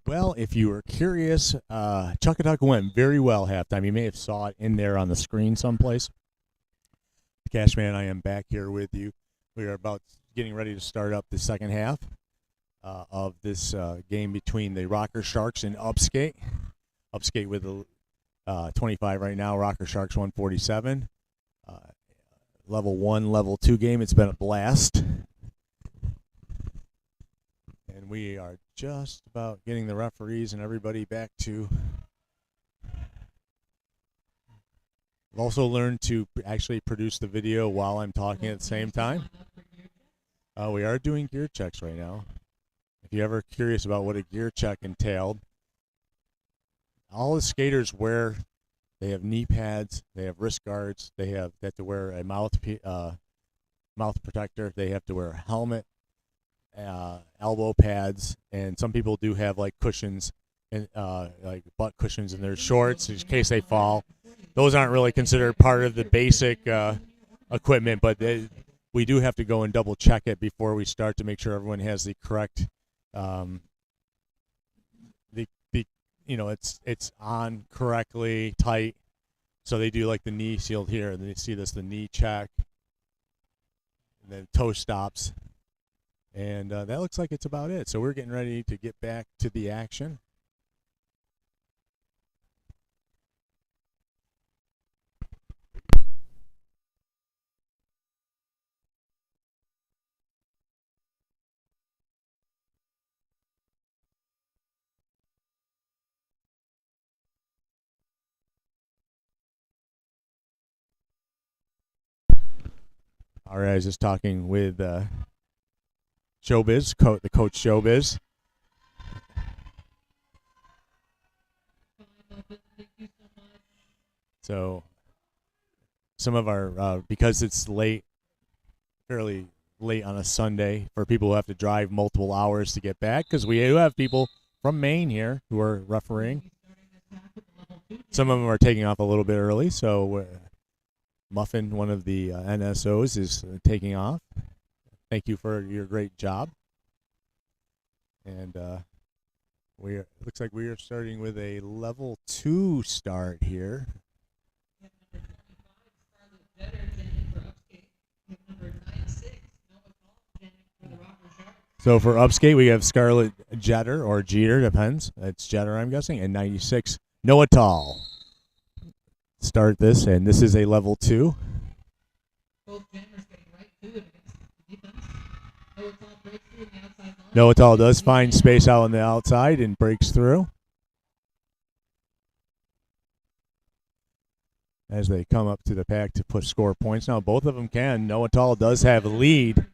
Well, if you were curious, Chuckatuck went very well halftime. You may have saw it in there on the screen someplace. Cashman and I am back here with you. We are about getting ready to start up the second half of this game between the Rocker Sharks and Upskate. Upskate with a 25 right now. Rocker Sharks 147. Level 1, level 2 game. It's been a blast. And we are just about getting the referees and everybody back to. I've also learned to actually produce the video while I'm talking at the same time. We are doing gear checks right now. If you're ever curious about what a gear check entailed, all the skaters wear. They have knee pads. They have wrist guards. They have to wear a mouth protector. They have to wear a helmet, elbow pads, and some people do have like cushions and like butt cushions in their shorts in case they fall. Those aren't really considered part of the basic equipment, but we do have to go and double check it before we start to make sure everyone has the correct. It's on correctly, tight. So they do like the knee shield here, and then you see this, the knee check, and then toe stops. And that looks like it's about it. So we're getting ready to get back to the action. All right, I was just talking with Showbiz, the coach Showbiz. So some of our, because it's late, fairly late on a Sunday for people who have to drive multiple hours to get back, because we do have people from Maine here who are refereeing. Some of them are taking off a little bit early, so Muffin, one of the NSOs, is taking off. Thank you for your great job. And it looks like we are starting with a level 2 start here. So for Upskate, we have Scarlet Jetter, or Jeter, depends. It's Jetter, I'm guessing, and 96, Noah Tall. Start this, and this is a level 2. Noah Tall does find space out on the outside and breaks through. As they come up to the pack to score points. Now both of them can. Noah Tall does have a lead.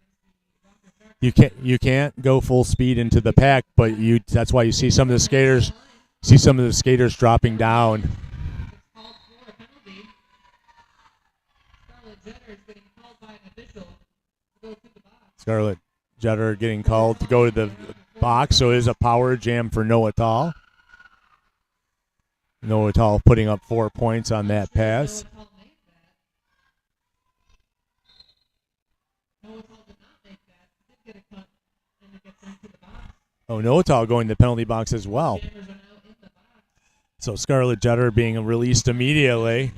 You can't go full speed into the pack, but that's why you see some of the skaters dropping down. Scarlet Jetter getting called to go to the box, so it is a power jam for Noah Tall. Noah Tall putting up 4 points on that pass. Oh, Noah Tall going to the penalty box as well. So Scarlet Jetter being released immediately.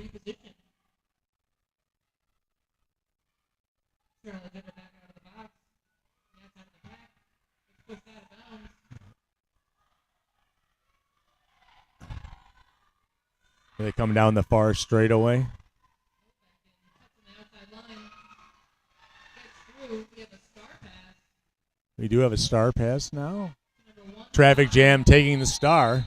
They come down the far straightaway. We do have a star pass now. Traffic Jam taking the star.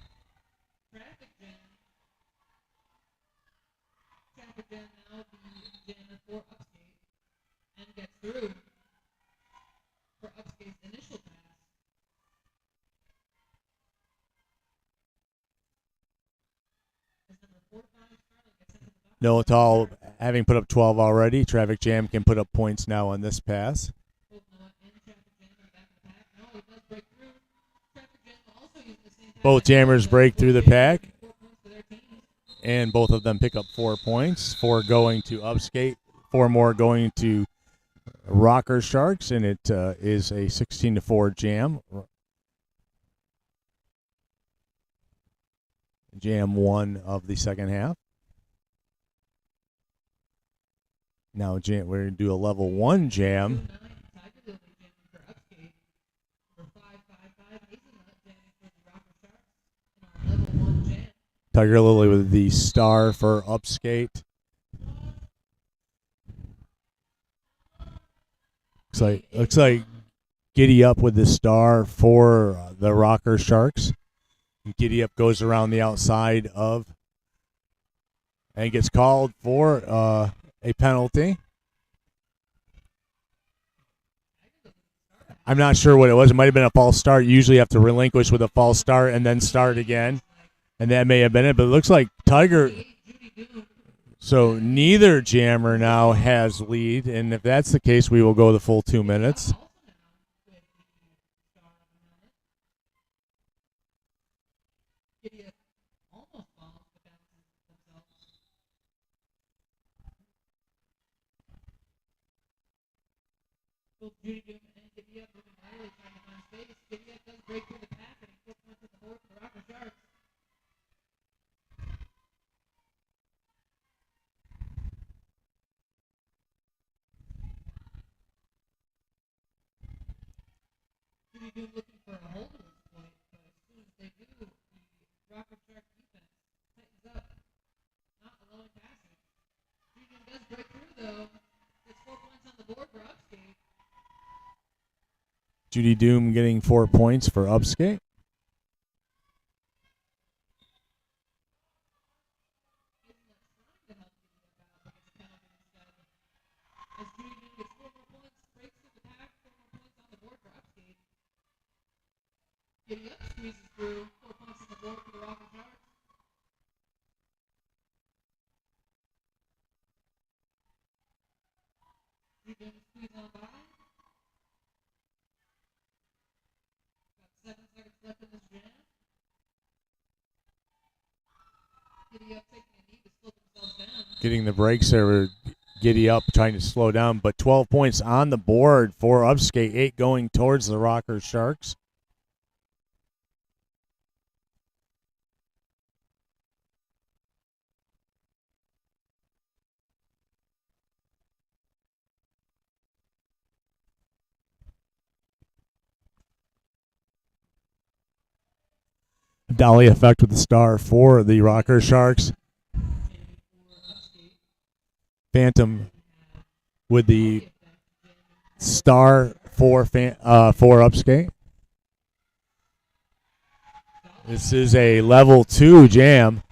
Noah Tall having put up 12 already. Traffic Jam can put up points now on this pass. Both jammers break through the pack, and both of them pick up 4 points. 4 going to Upskate, 4 more going to Rocker Sharks, and it is a 16-4 jam. Jam 1 of the second half. Now we're going to do a level 1 jam. Tiger Lily with the star for Upskate. Looks like Giddy Up with the star for the Rocker Sharks. Giddy Up goes around the outside of and gets called for a penalty. I'm not sure what it was. It might have been a false start. You usually have to relinquish with a false start and then start again. And that may have been it. But it looks like Tiger. So neither jammer now has lead. And if that's the case, we will go the full 2 minutes. Looking for a hold of this point, but as soon as they do, the Rocker Shark defense tightens up, not allowing passing. Judy does break through though. Gets 4 points on the board for Upskate. Judy Doom getting 4 points for Upskate. Giddy Up squeezes through. 4 points on the board for the Rocker Sharks. Judy Doom squeeze on by. Got 7 seconds left in this jam. Giddy Up taking a knee to slow themselves down. Getting the brakes there. Giddy Up trying to slow down, but 12 points on the board for Upskate. 8 going towards the Rocker Sharks. Dolly effect with the star for the Rocker Sharks. Phantom with the star for Upskate. This is a level 2 jam.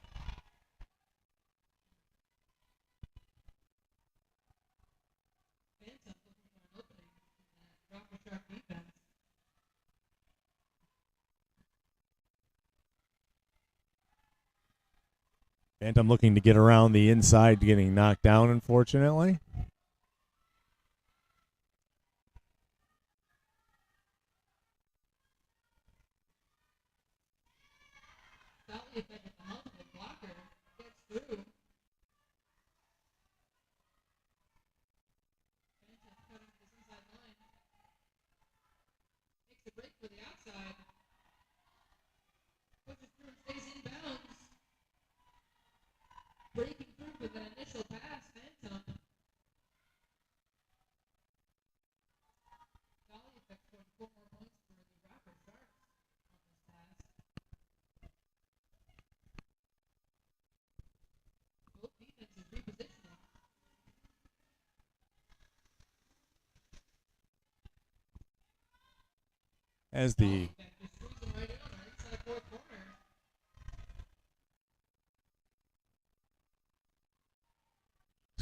Phantom looking to get around the inside, getting knocked down, unfortunately. Breaking through with an initial pass, Phantom. Dolly effect scored 4 more points for the Rocker Sharks on this pass. Both defenses repositioning. As the right in on our inside 4th corner.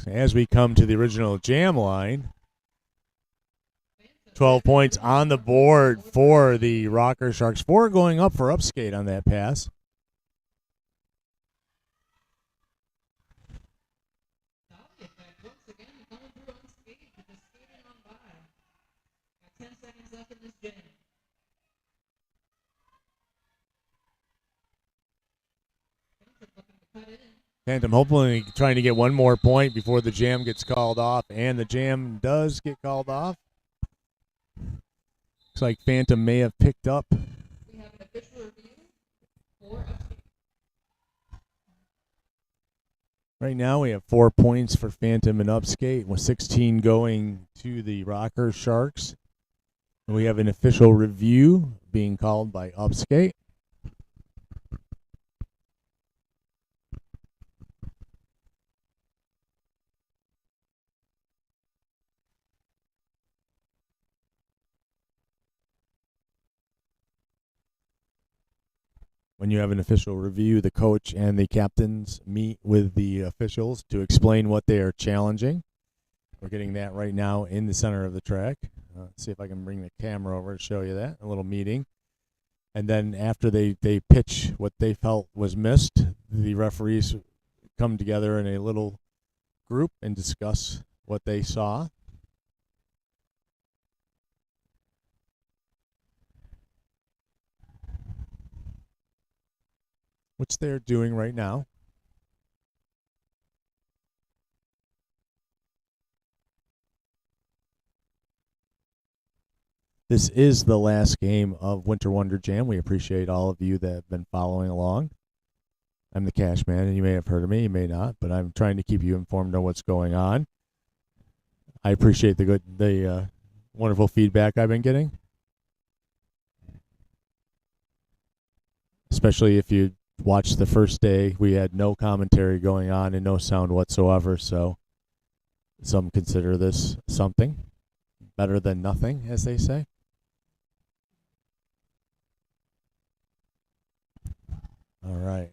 As we come to the original jam line, 12 points on the board for the Rocker Sharks. 4 going up for Upskate on that pass. Once again, going through unscathed, but just skating on by. Got 10 seconds left in this jam. Looking to cut in. Phantom hopefully trying to get one more point before the jam gets called off, and the jam does get called off. Looks like Phantom may have picked up. We have an official review for Upskate. Right now we have 4 points for Phantom and Upskate, with 16 going to the Rocker Sharks. And we have an official review being called by Upskate. When you have an official review, the coach and the captains meet with the officials to explain what they are challenging. We're getting that right now in the center of the track. Let's see if I can bring the camera over to show you that. A little meeting. And then after they pitch what they felt was missed, the referees come together in a little group and discuss what they saw. Which they're doing right now. This is the last game of Winter Wonderjam. We appreciate all of you that have been following along. I'm the Cash Man, and you may have heard of me, you may not, but I'm trying to keep you informed on what's going on. I appreciate the wonderful feedback I've been getting, especially if you watched the first day. We had no commentary going on and no sound whatsoever, so some consider this something better than nothing, as they say. All right.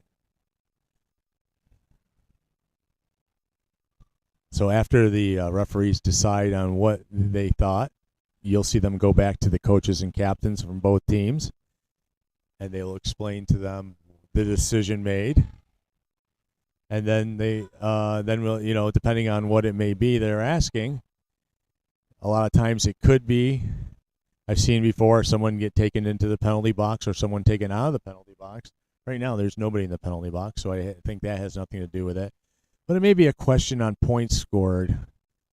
So after the referees decide on what they thought, you'll see them go back to the coaches and captains from both teams, and they'll explain to them the decision made. And then then we'll, depending on what it may be they're asking, a lot of times it could be, I've seen before, someone get taken into the penalty box or someone taken out of the penalty box. Right now, there's nobody in the penalty box, so I think that has nothing to do with it. But it may be a question on points scored.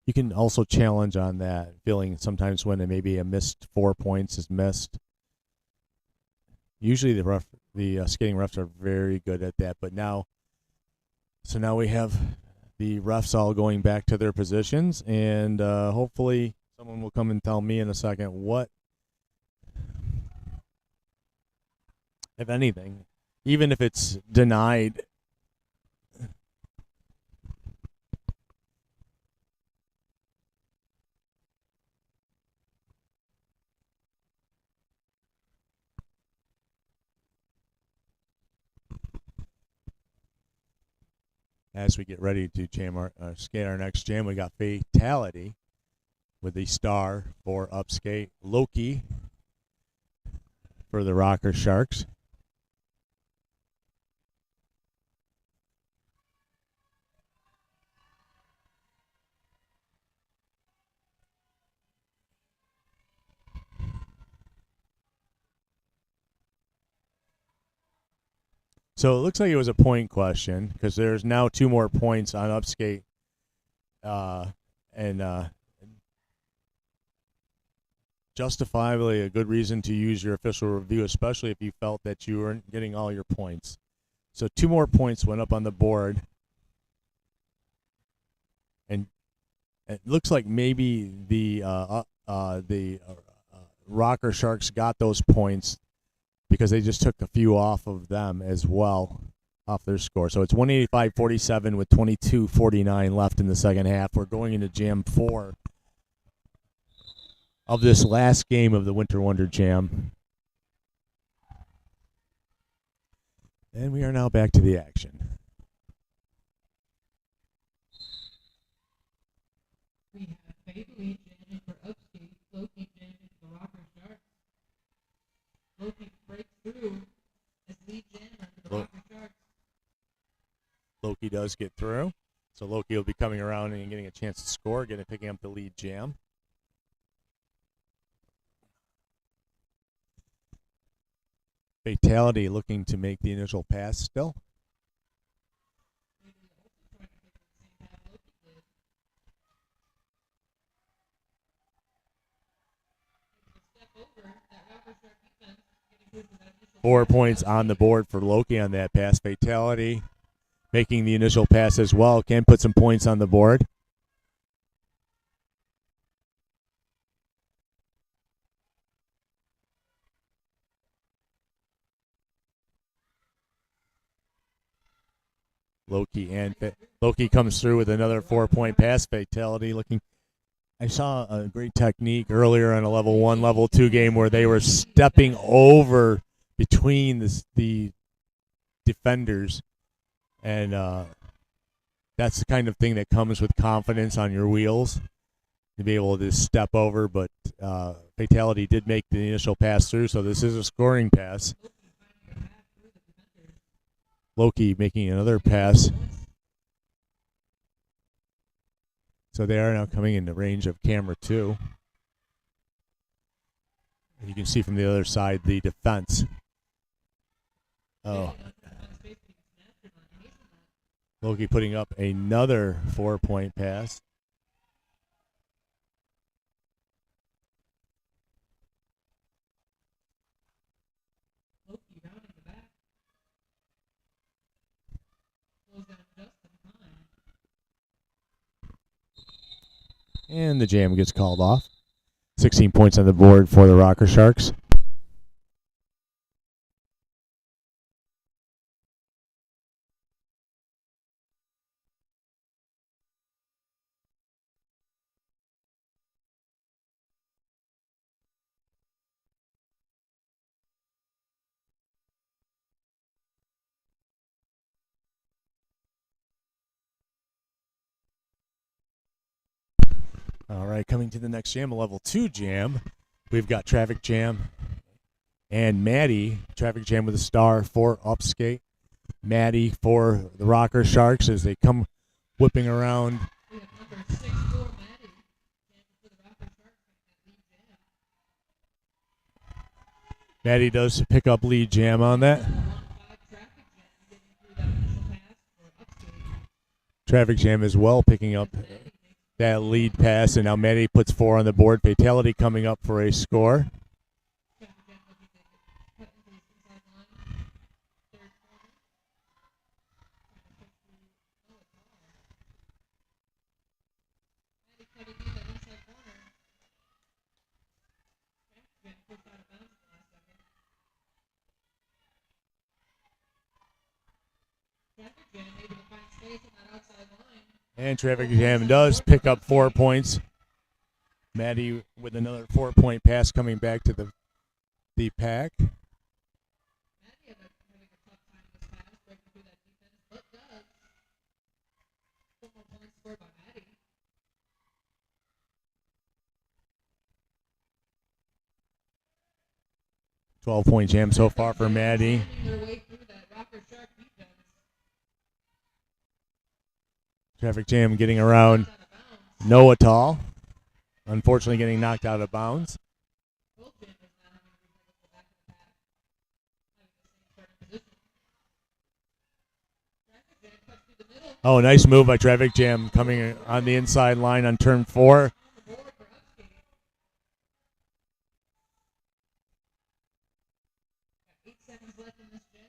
You can also challenge on that, feeling sometimes when it may be a missed 4 points is missed. Usually the skating refs are very good at that, but now we have the refs all going back to their positions, and hopefully someone will come and tell me in a second what, if anything, even if it's denied. As we get ready to skate our next jam, we got Fatality with the star for Upskate, Loki for the Rocker Sharks. So it looks like it was a point question because there's now 2 more points on Upskate, and justifiably a good reason to use your official review, especially if you felt that you weren't getting all your points. So 2 more points went up on the board, and it looks like maybe the Rocker Sharks got those points because they just took a few off of them as well, off their score. So it's 185-47 with 22:49 left in the second half. We're going into Jam 4 of this last game of the Winter Wonderjam. And we are now back to the action. We have Fatality jamming for Upskate, Loki jamming for the Rocker Sharks. Loki breaks through as lead jammer for the Rocker Sharks. Loki does get through. So Loki will be coming around and getting a chance to score, picking up the lead jam. Fatality looking to make the initial pass still. Four points on the board for Loki on that pass. Fatality making the initial pass as well, can put some points on the board. Loki comes through with another 4-point pass. Fatality looking. I saw a great technique earlier in a level 1, level 2 game where they were stepping over between the defenders, and that's the kind of thing that comes with confidence on your wheels, to be able to step over. But Fatality did make the initial pass through, so this is a scoring pass. Loki making another pass. So they are now coming into range of camera 2. You can see from the other side the defense. Oh. Loki putting up another 4-point pass. And the jam gets called off. 16 points on the board for the Rocker Sharks. All right, coming to the next jam, a level 2 jam. We've got Traffic Jam and Maddie. Traffic Jam with a star for Upskate. Maddie for the Rocker Sharks as they come whipping around. We have number 6'4", Maddie. For the Rocker Sharks, lead jam. Maddie does pick up lead jam on that. Traffic Jam as well picking up that lead pass, and now Maddie puts 4 on the board. Fatality coming up for a score. And Traffic Jam does pick up 4 points. Maddie with another 4-point pass coming back to the pack. Maddie having a tough time this pass, breaking through that defense, but does. 4 more points scored by Maddie. 12-point jam so far for Maddie. Traffic Jam getting around Noah Tall. Unfortunately getting knocked out of bounds. Oh, nice move by Traffic Jam coming on the inside line on turn 4. 8 seconds left in this jam.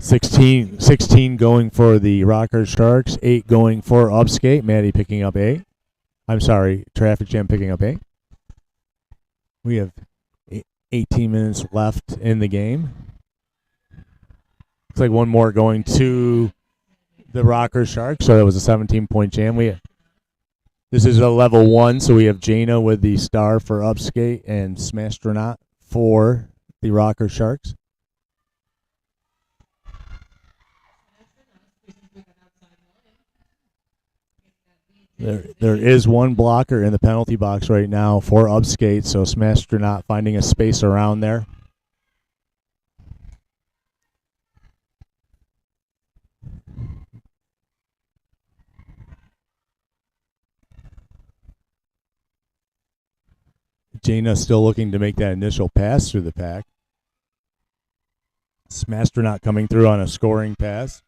Upskate 16 going for the Rocker Sharks, 8 going for Upskate. Maddie picking up 8. I'm sorry, Traffic Jam picking up 8. We have 18 minutes left in the game. Looks like one more going to the Rocker Sharks, so that was a 17-point jam. This is a level 1, so we have Jaina with the star for Upskate and Smastronaut for the Rocker Sharks. There is one blocker in the penalty box right now for Upskate, so Smastronaut finding a space around there. Jaina still looking to make that initial pass through the pack. Smastronaut coming through on a scoring pass.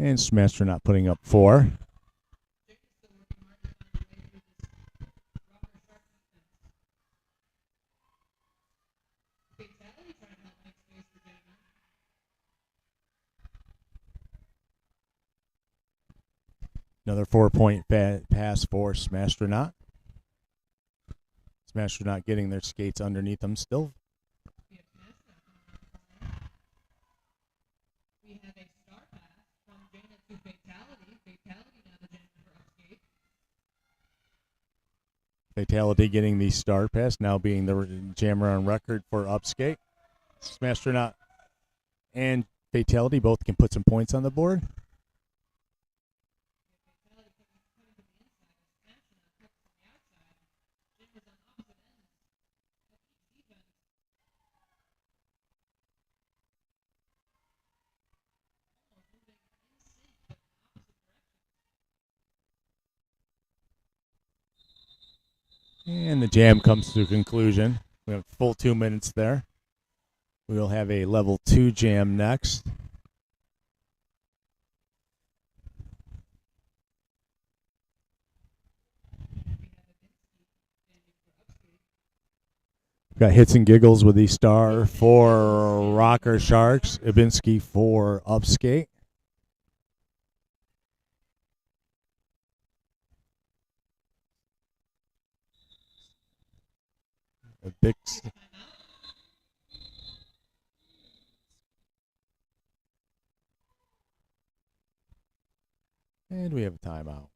And Smasher not putting up 4. Another 4-point pass for Smastronaut. Smastronaut getting their skates underneath them still. We have a star pass from Jaina to Fatality. Fatality now the jammer for Upskate. Fatality getting the star pass, now being the jammer on record for Upskate. Smastronaut and Fatality both can put some points on the board. And the jam comes to a conclusion. We have full 2 minutes there. We will have a level 2 jam next. Got Hits and Giggles with the star for Rocker Sharks. Ibinski for Upskate. A big and we have a timeout.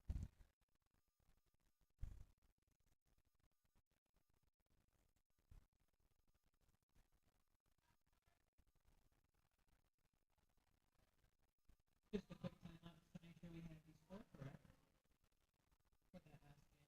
Just a quick timeout to make sure we have the score correct for that last game.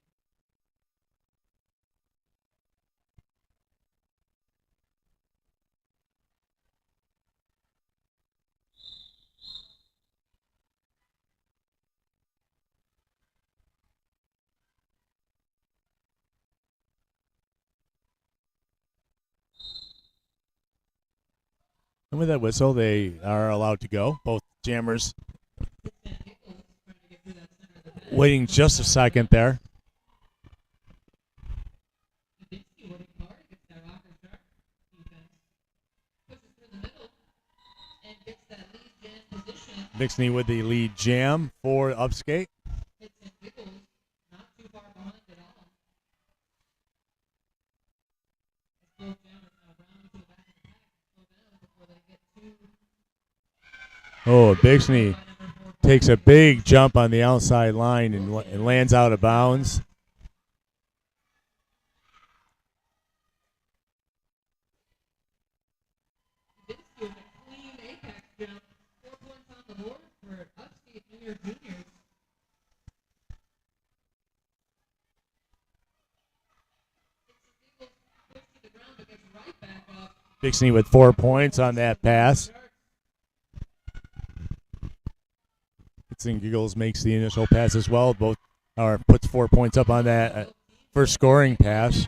And with that whistle, they are allowed to go. Both jammers waiting just a second there. Vixney with the lead jam for Upskate. Oh, Bixney takes a big jump on the outside line and lands out of bounds. Bixney with 4 points on that pass. Hits and Giggles makes the initial pass as well. Both puts 4 points up on that first scoring pass.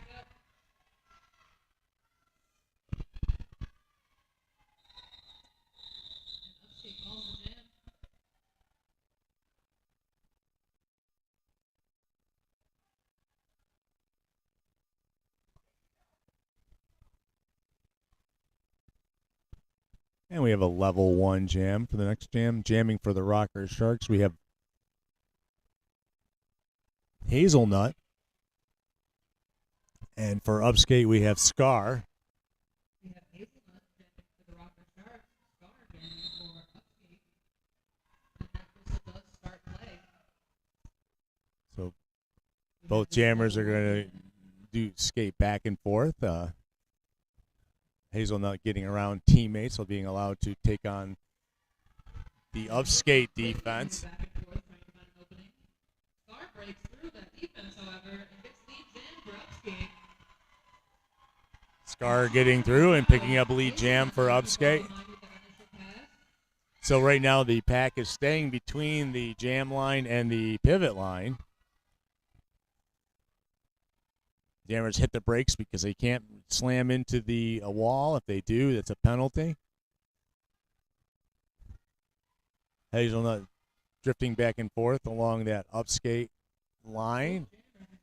And we have a level 1 jam for the next jam. Jamming for the Rocker Sharks, we have Hazelnut. And for Upskate, we have Scar. We have Hazelnut jamming for the Rocker Sharks, Scar jamming for Upskate. And that whistle does start play. So both jammers are going to do skate back and forth. Hazelnut getting around teammates while being allowed to take on the Upskate defense. Scar breaks through that defense, however, and gets lead jam for Upskate. Scar getting through and picking up lead jam for Upskate. So right now the pack is staying between the jam line and the pivot line. Jammers hit the brakes because they can't slam into the wall. If they do, that's a penalty. Hazelnut drifting back and forth along that upskate line.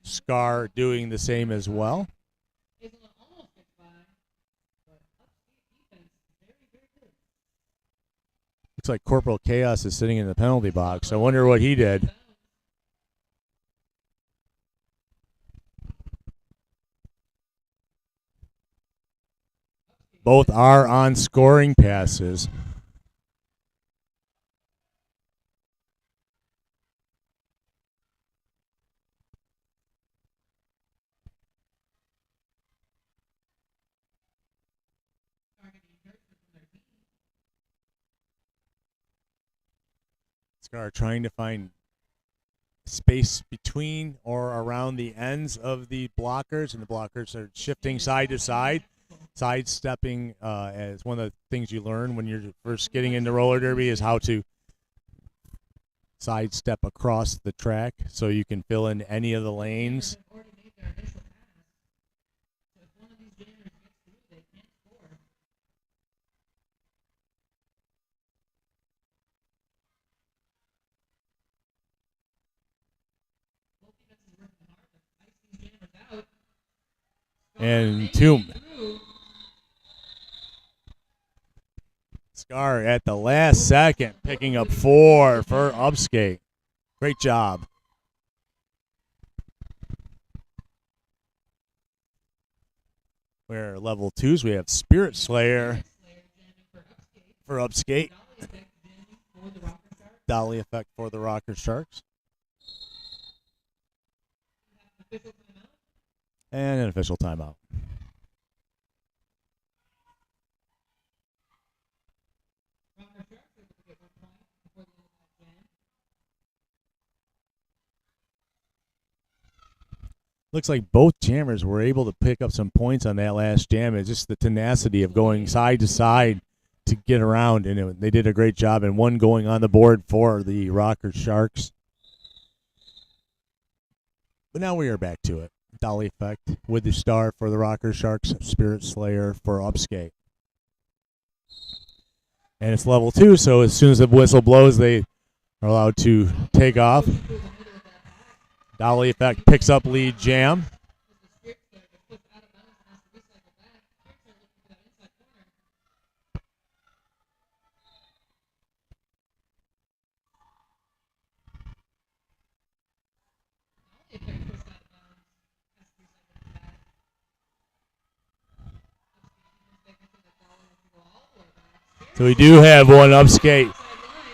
Scar doing the same as well. Looks like Corporal Chaos is sitting in the penalty box. I wonder what he did. Both are on scoring passes. Scar trying to find space between or around the ends of the blockers, and the blockers are shifting side to side. Sidestepping as one of the things you learn when you're first getting into roller derby is how to sidestep across the track so you can fill in any of the lanes. And Tomb. Scar at the last second picking up 4 for Upskate. Great job. We're level 2s. We have Spirit Slayer for Upskate. Dolly effect for the Rocker Sharks. And an official timeout. Looks like both jammers were able to pick up some points on that last jam. It's just the tenacity of going side to side to get around, and they did a great job, and one going on the board for the Rocker Sharks. But now we are back to it. Dolly effect with the star for the Rocker Sharks, Spirit Slayer for Upskate. And it's level 2, so as soon as the whistle blows, they are allowed to take off. Dolly effect picks up lead jam. So we do have one upskate.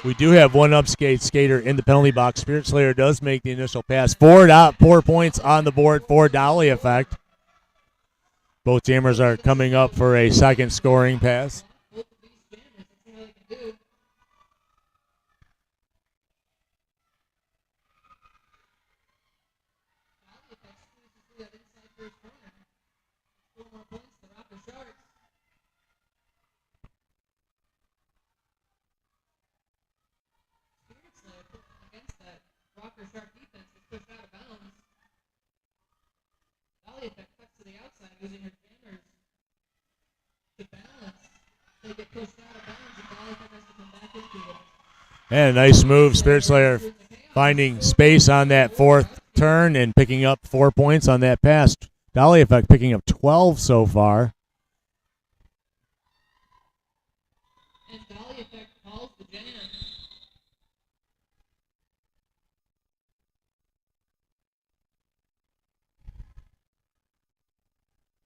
We do have one upskate skater in the penalty box. Spirit Slayer does make the initial pass. 4 points on the board for Dolly effect. Both jammers are coming up for a second scoring pass. And a nice move, Spirit Slayer finding space on that fourth turn and picking up 4 points on that pass. Dolly effect picking up 12 so far.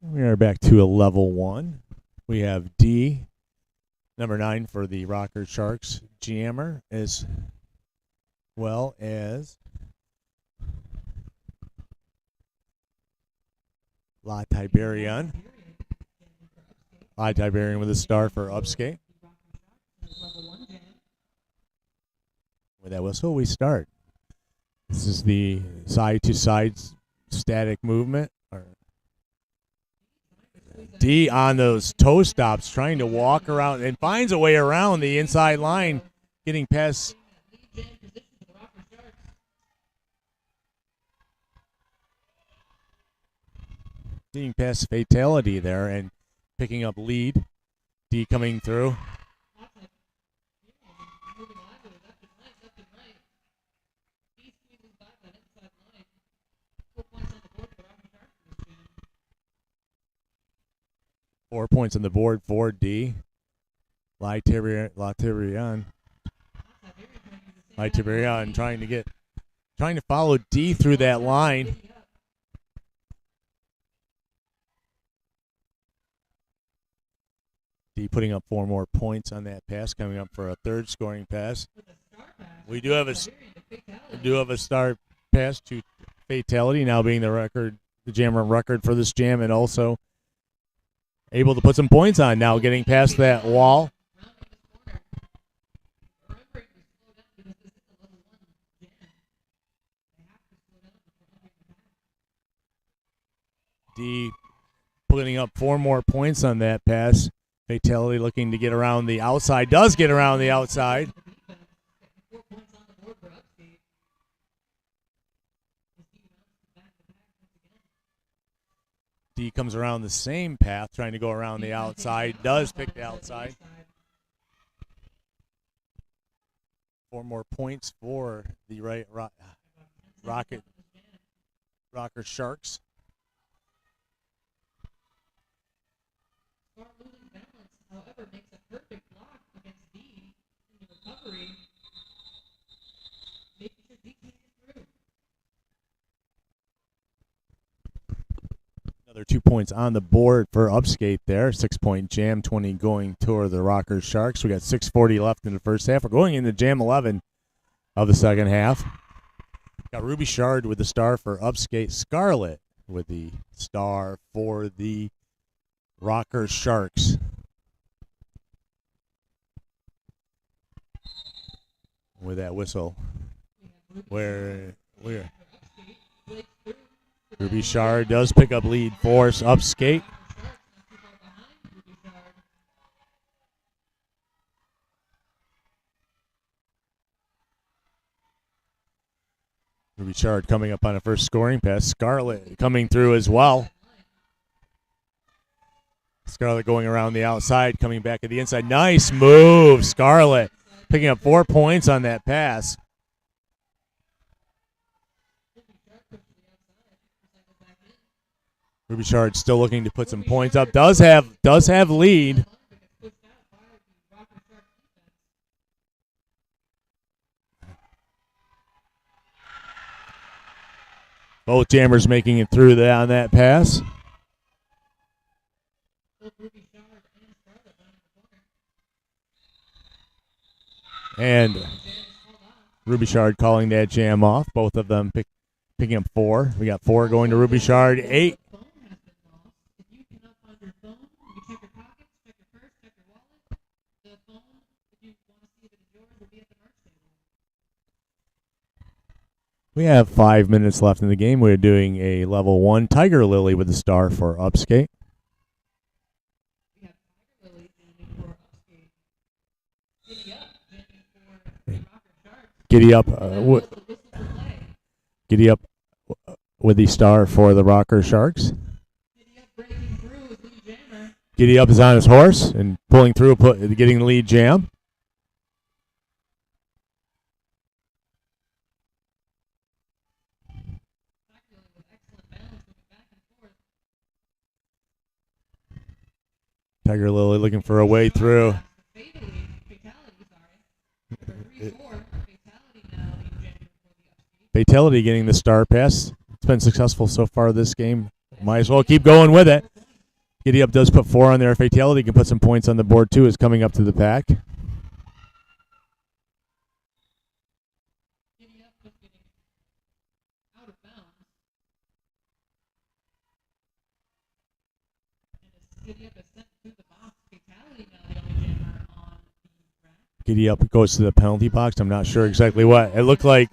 We are back to a level 1. We have D, number 9 for the Rocker Sharks, jammer, as well as La Tiberian. La Tiberian with a star for Upskate. With that whistle, we start. This is the side-to-side static movement. D on those toe stops, trying to walk around and finds a way around the inside line, getting past fatality there and picking up lead. D coming through. 4 points on the board for D. Latirian trying to follow D through that line. D putting up 4 more points on that pass, coming up for a third scoring pass. We do have a star pass to Fatality, now being the jammer record for this jam, and also able to put some points on now, getting past that wall. D putting up 4 more points on that pass. Fatality looking to get around the outside. Does get around the outside. D comes around the same path, trying to go around the outside. Does pick the outside. 4 more points for the Rocker Sharks. Losing balance, however, makes a perfect block against D in the recovery, making sure D can't get through. Another 2 points on the board for Upskate there. 6-point jam, 20 going toward the Rocker Sharks. We got 6:40 left in the first half. We're going into jam 11 of the second half. Got Ruby Shard with the star for Upskate. Scarlett with the star for the Rocker Sharks. With that whistle, where Ruby Shard does pick up lead for Upskate. Ruby Shard coming up on a first scoring pass. Scarlett coming through as well. Scarlett going around the outside, coming back at the inside. Nice move, Scarlett. Picking up 4 points on that pass. Ruby Shard still looking to put some points up. Does have lead. Both jammers making it through that on that pass. And Ruby Shard calling that jam off. Both of them picking up 4. We got 4 going to Ruby Shard. 8. We have 5 minutes left in the game. We're doing a level 1 Tiger Lily with the star for Upskate. Giddy up with the star for the Rocker Sharks. Giddy up is on his horse and pulling through, getting the lead jam. Tiger Lily looking for a way through. Fatality getting the star pass. It's been successful so far this game. Might as well keep going with it. Giddy Up does put 4 on there. Fatality can put some points on the board too. Is coming up to the pack. Giddy Up goes to the penalty box. I'm not sure exactly what. It looked like,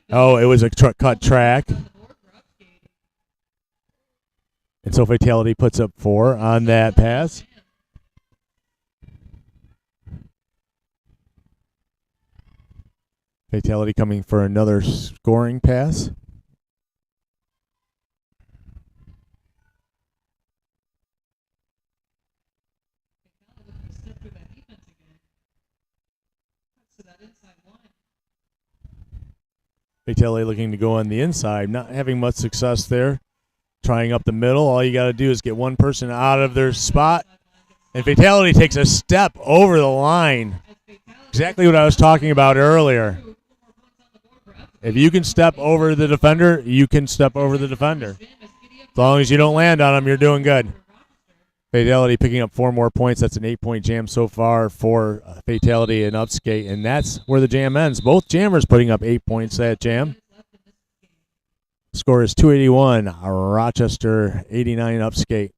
it was a cut track. And so Fatality puts up 4 on that pass. Fatality coming for another scoring pass. Fatality looking to go on the inside, not having much success there. trying up the middle. All you got to do is get one person out of their spot. And Fatality takes a step over the line. Exactly what I was talking about earlier. If you can step over the defender, you can step over the defender. As long as you don't land on them, you're doing good. Fatality picking up 4 more points. That's an 8-point jam so far for Fatality and Upskate, and that's where the jam ends. Both jammers putting up 8 points that jam. Score is 281, Rochester 89, Upskate.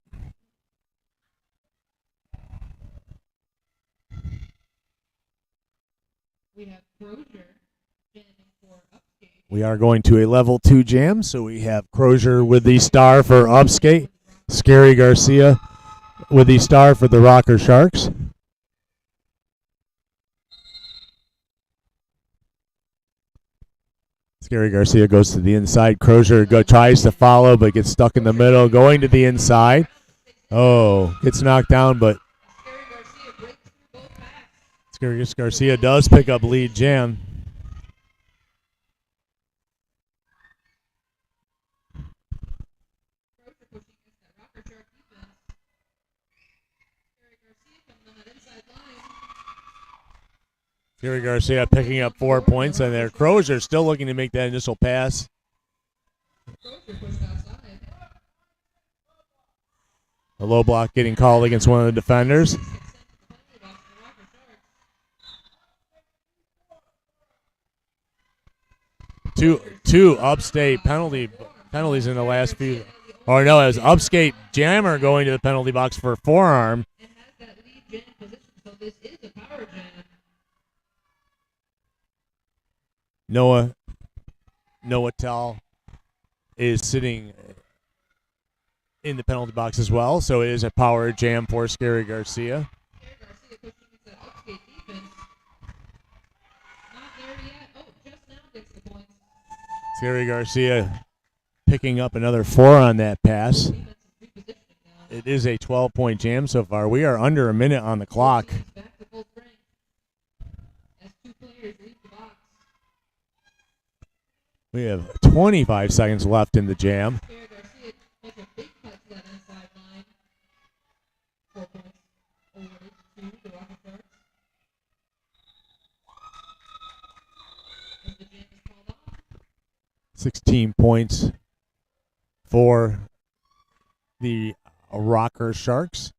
We have Crozier jamming for Upskate. We are going to a level 2 jam, so we have Crozier with the star for Upskate, Scary Garcia with the star for the Rocker Sharks. Scary Garcia goes to the inside. Crozier tries to follow, but gets stuck in the middle, going to the inside. Oh, gets knocked down, but Scary Garcia does pick up lead jam. Scary Garcia picking up 4 points on there. Crozier still looking to make that initial pass. A low block getting called against one of the defenders. Two Upstate penalties in the last few. Or no, it was Upskate jammer going to the penalty box for forearm. And has that lead jam position, so this is a power jam. Noah Tell is sitting in the penalty box as well, so it is a power jam for Scary Garcia. Scary Garcia pushing into that Upskate defense. Not there yet. Oh, just now gets the points. Scary Garcia picking up another 4 on that pass. It is a 12-point jam so far. We are under a minute on the clock. Back to full strength as 2 players leave the box. We have 25 seconds left in the jam. Scary Garcia makes a big cut to that inside line. 4 points awarded to the Rocket Sharks. As the jam is called off. 16 points for the Rocker Sharks.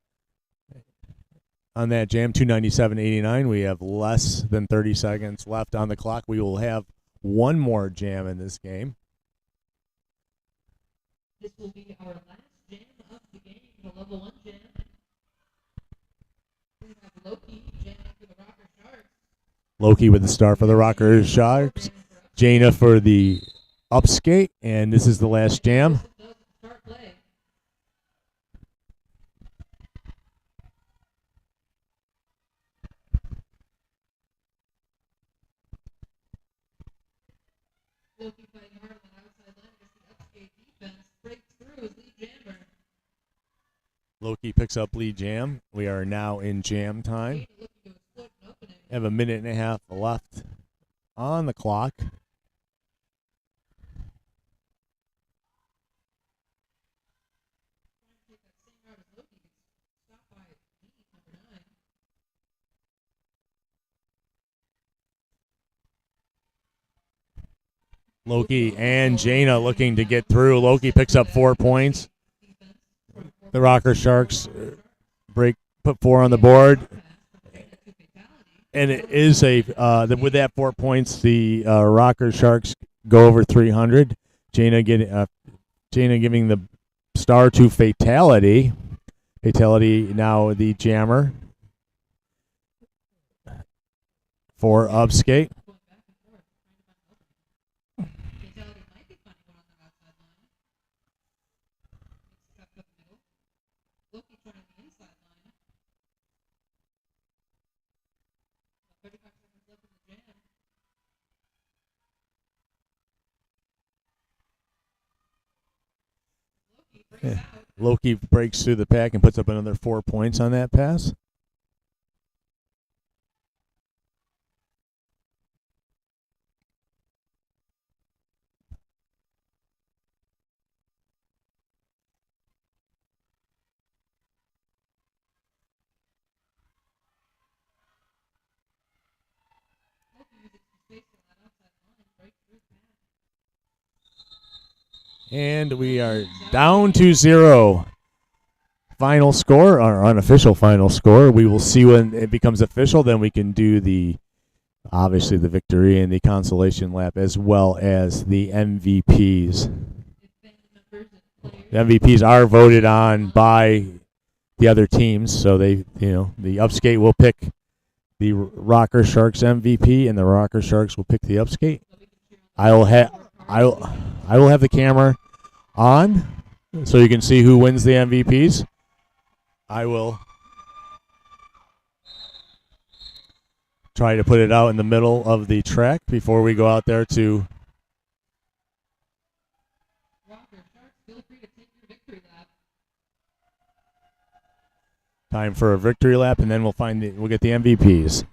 On that jam, 297.89. We have less than 30 seconds left on the clock. We will have one more jam in this game. This will be our last jam of the game, the level 1 jam. We have Loki jamming for the Rocker Sharks. Loki with the star for the Rocker Sharks. Jaina for the Upskate, and this is the last jam. Start play. Loki fighting hard on the outside line against the Upskate defense. Breaks through his lead jammer. Loki picks up lead jam. We are now in jam time. Looking to exploit an opening. Have a minute and a half left on the clock. Loki and Jaina looking to get through. Loki picks up 4 points. The Rocker Sharks put 4 on the board. And it is with that 4 points, the Rocker Sharks go over 300. Jaina giving the star to Fatality. Fatality now the jammer for Upskate. Loki breaks through the pack and puts up another 4 points on that pass. And we are down to 0. Final score, our unofficial final score. We will see when it becomes official. Then we can do obviously the victory and the consolation lap, as well as the MVPs. The MVPs are voted on by the other teams, so the Upskate will pick the Rocker Sharks MVP, and the Rocker Sharks will pick the Upskate. I will have the camera on, so you can see who wins the MVPs. I will try to put it out in the middle of the track before we go out there to. Time for a victory lap, and then we'll get the MVPs.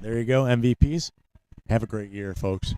There you go, MVPs. Have a great year, folks.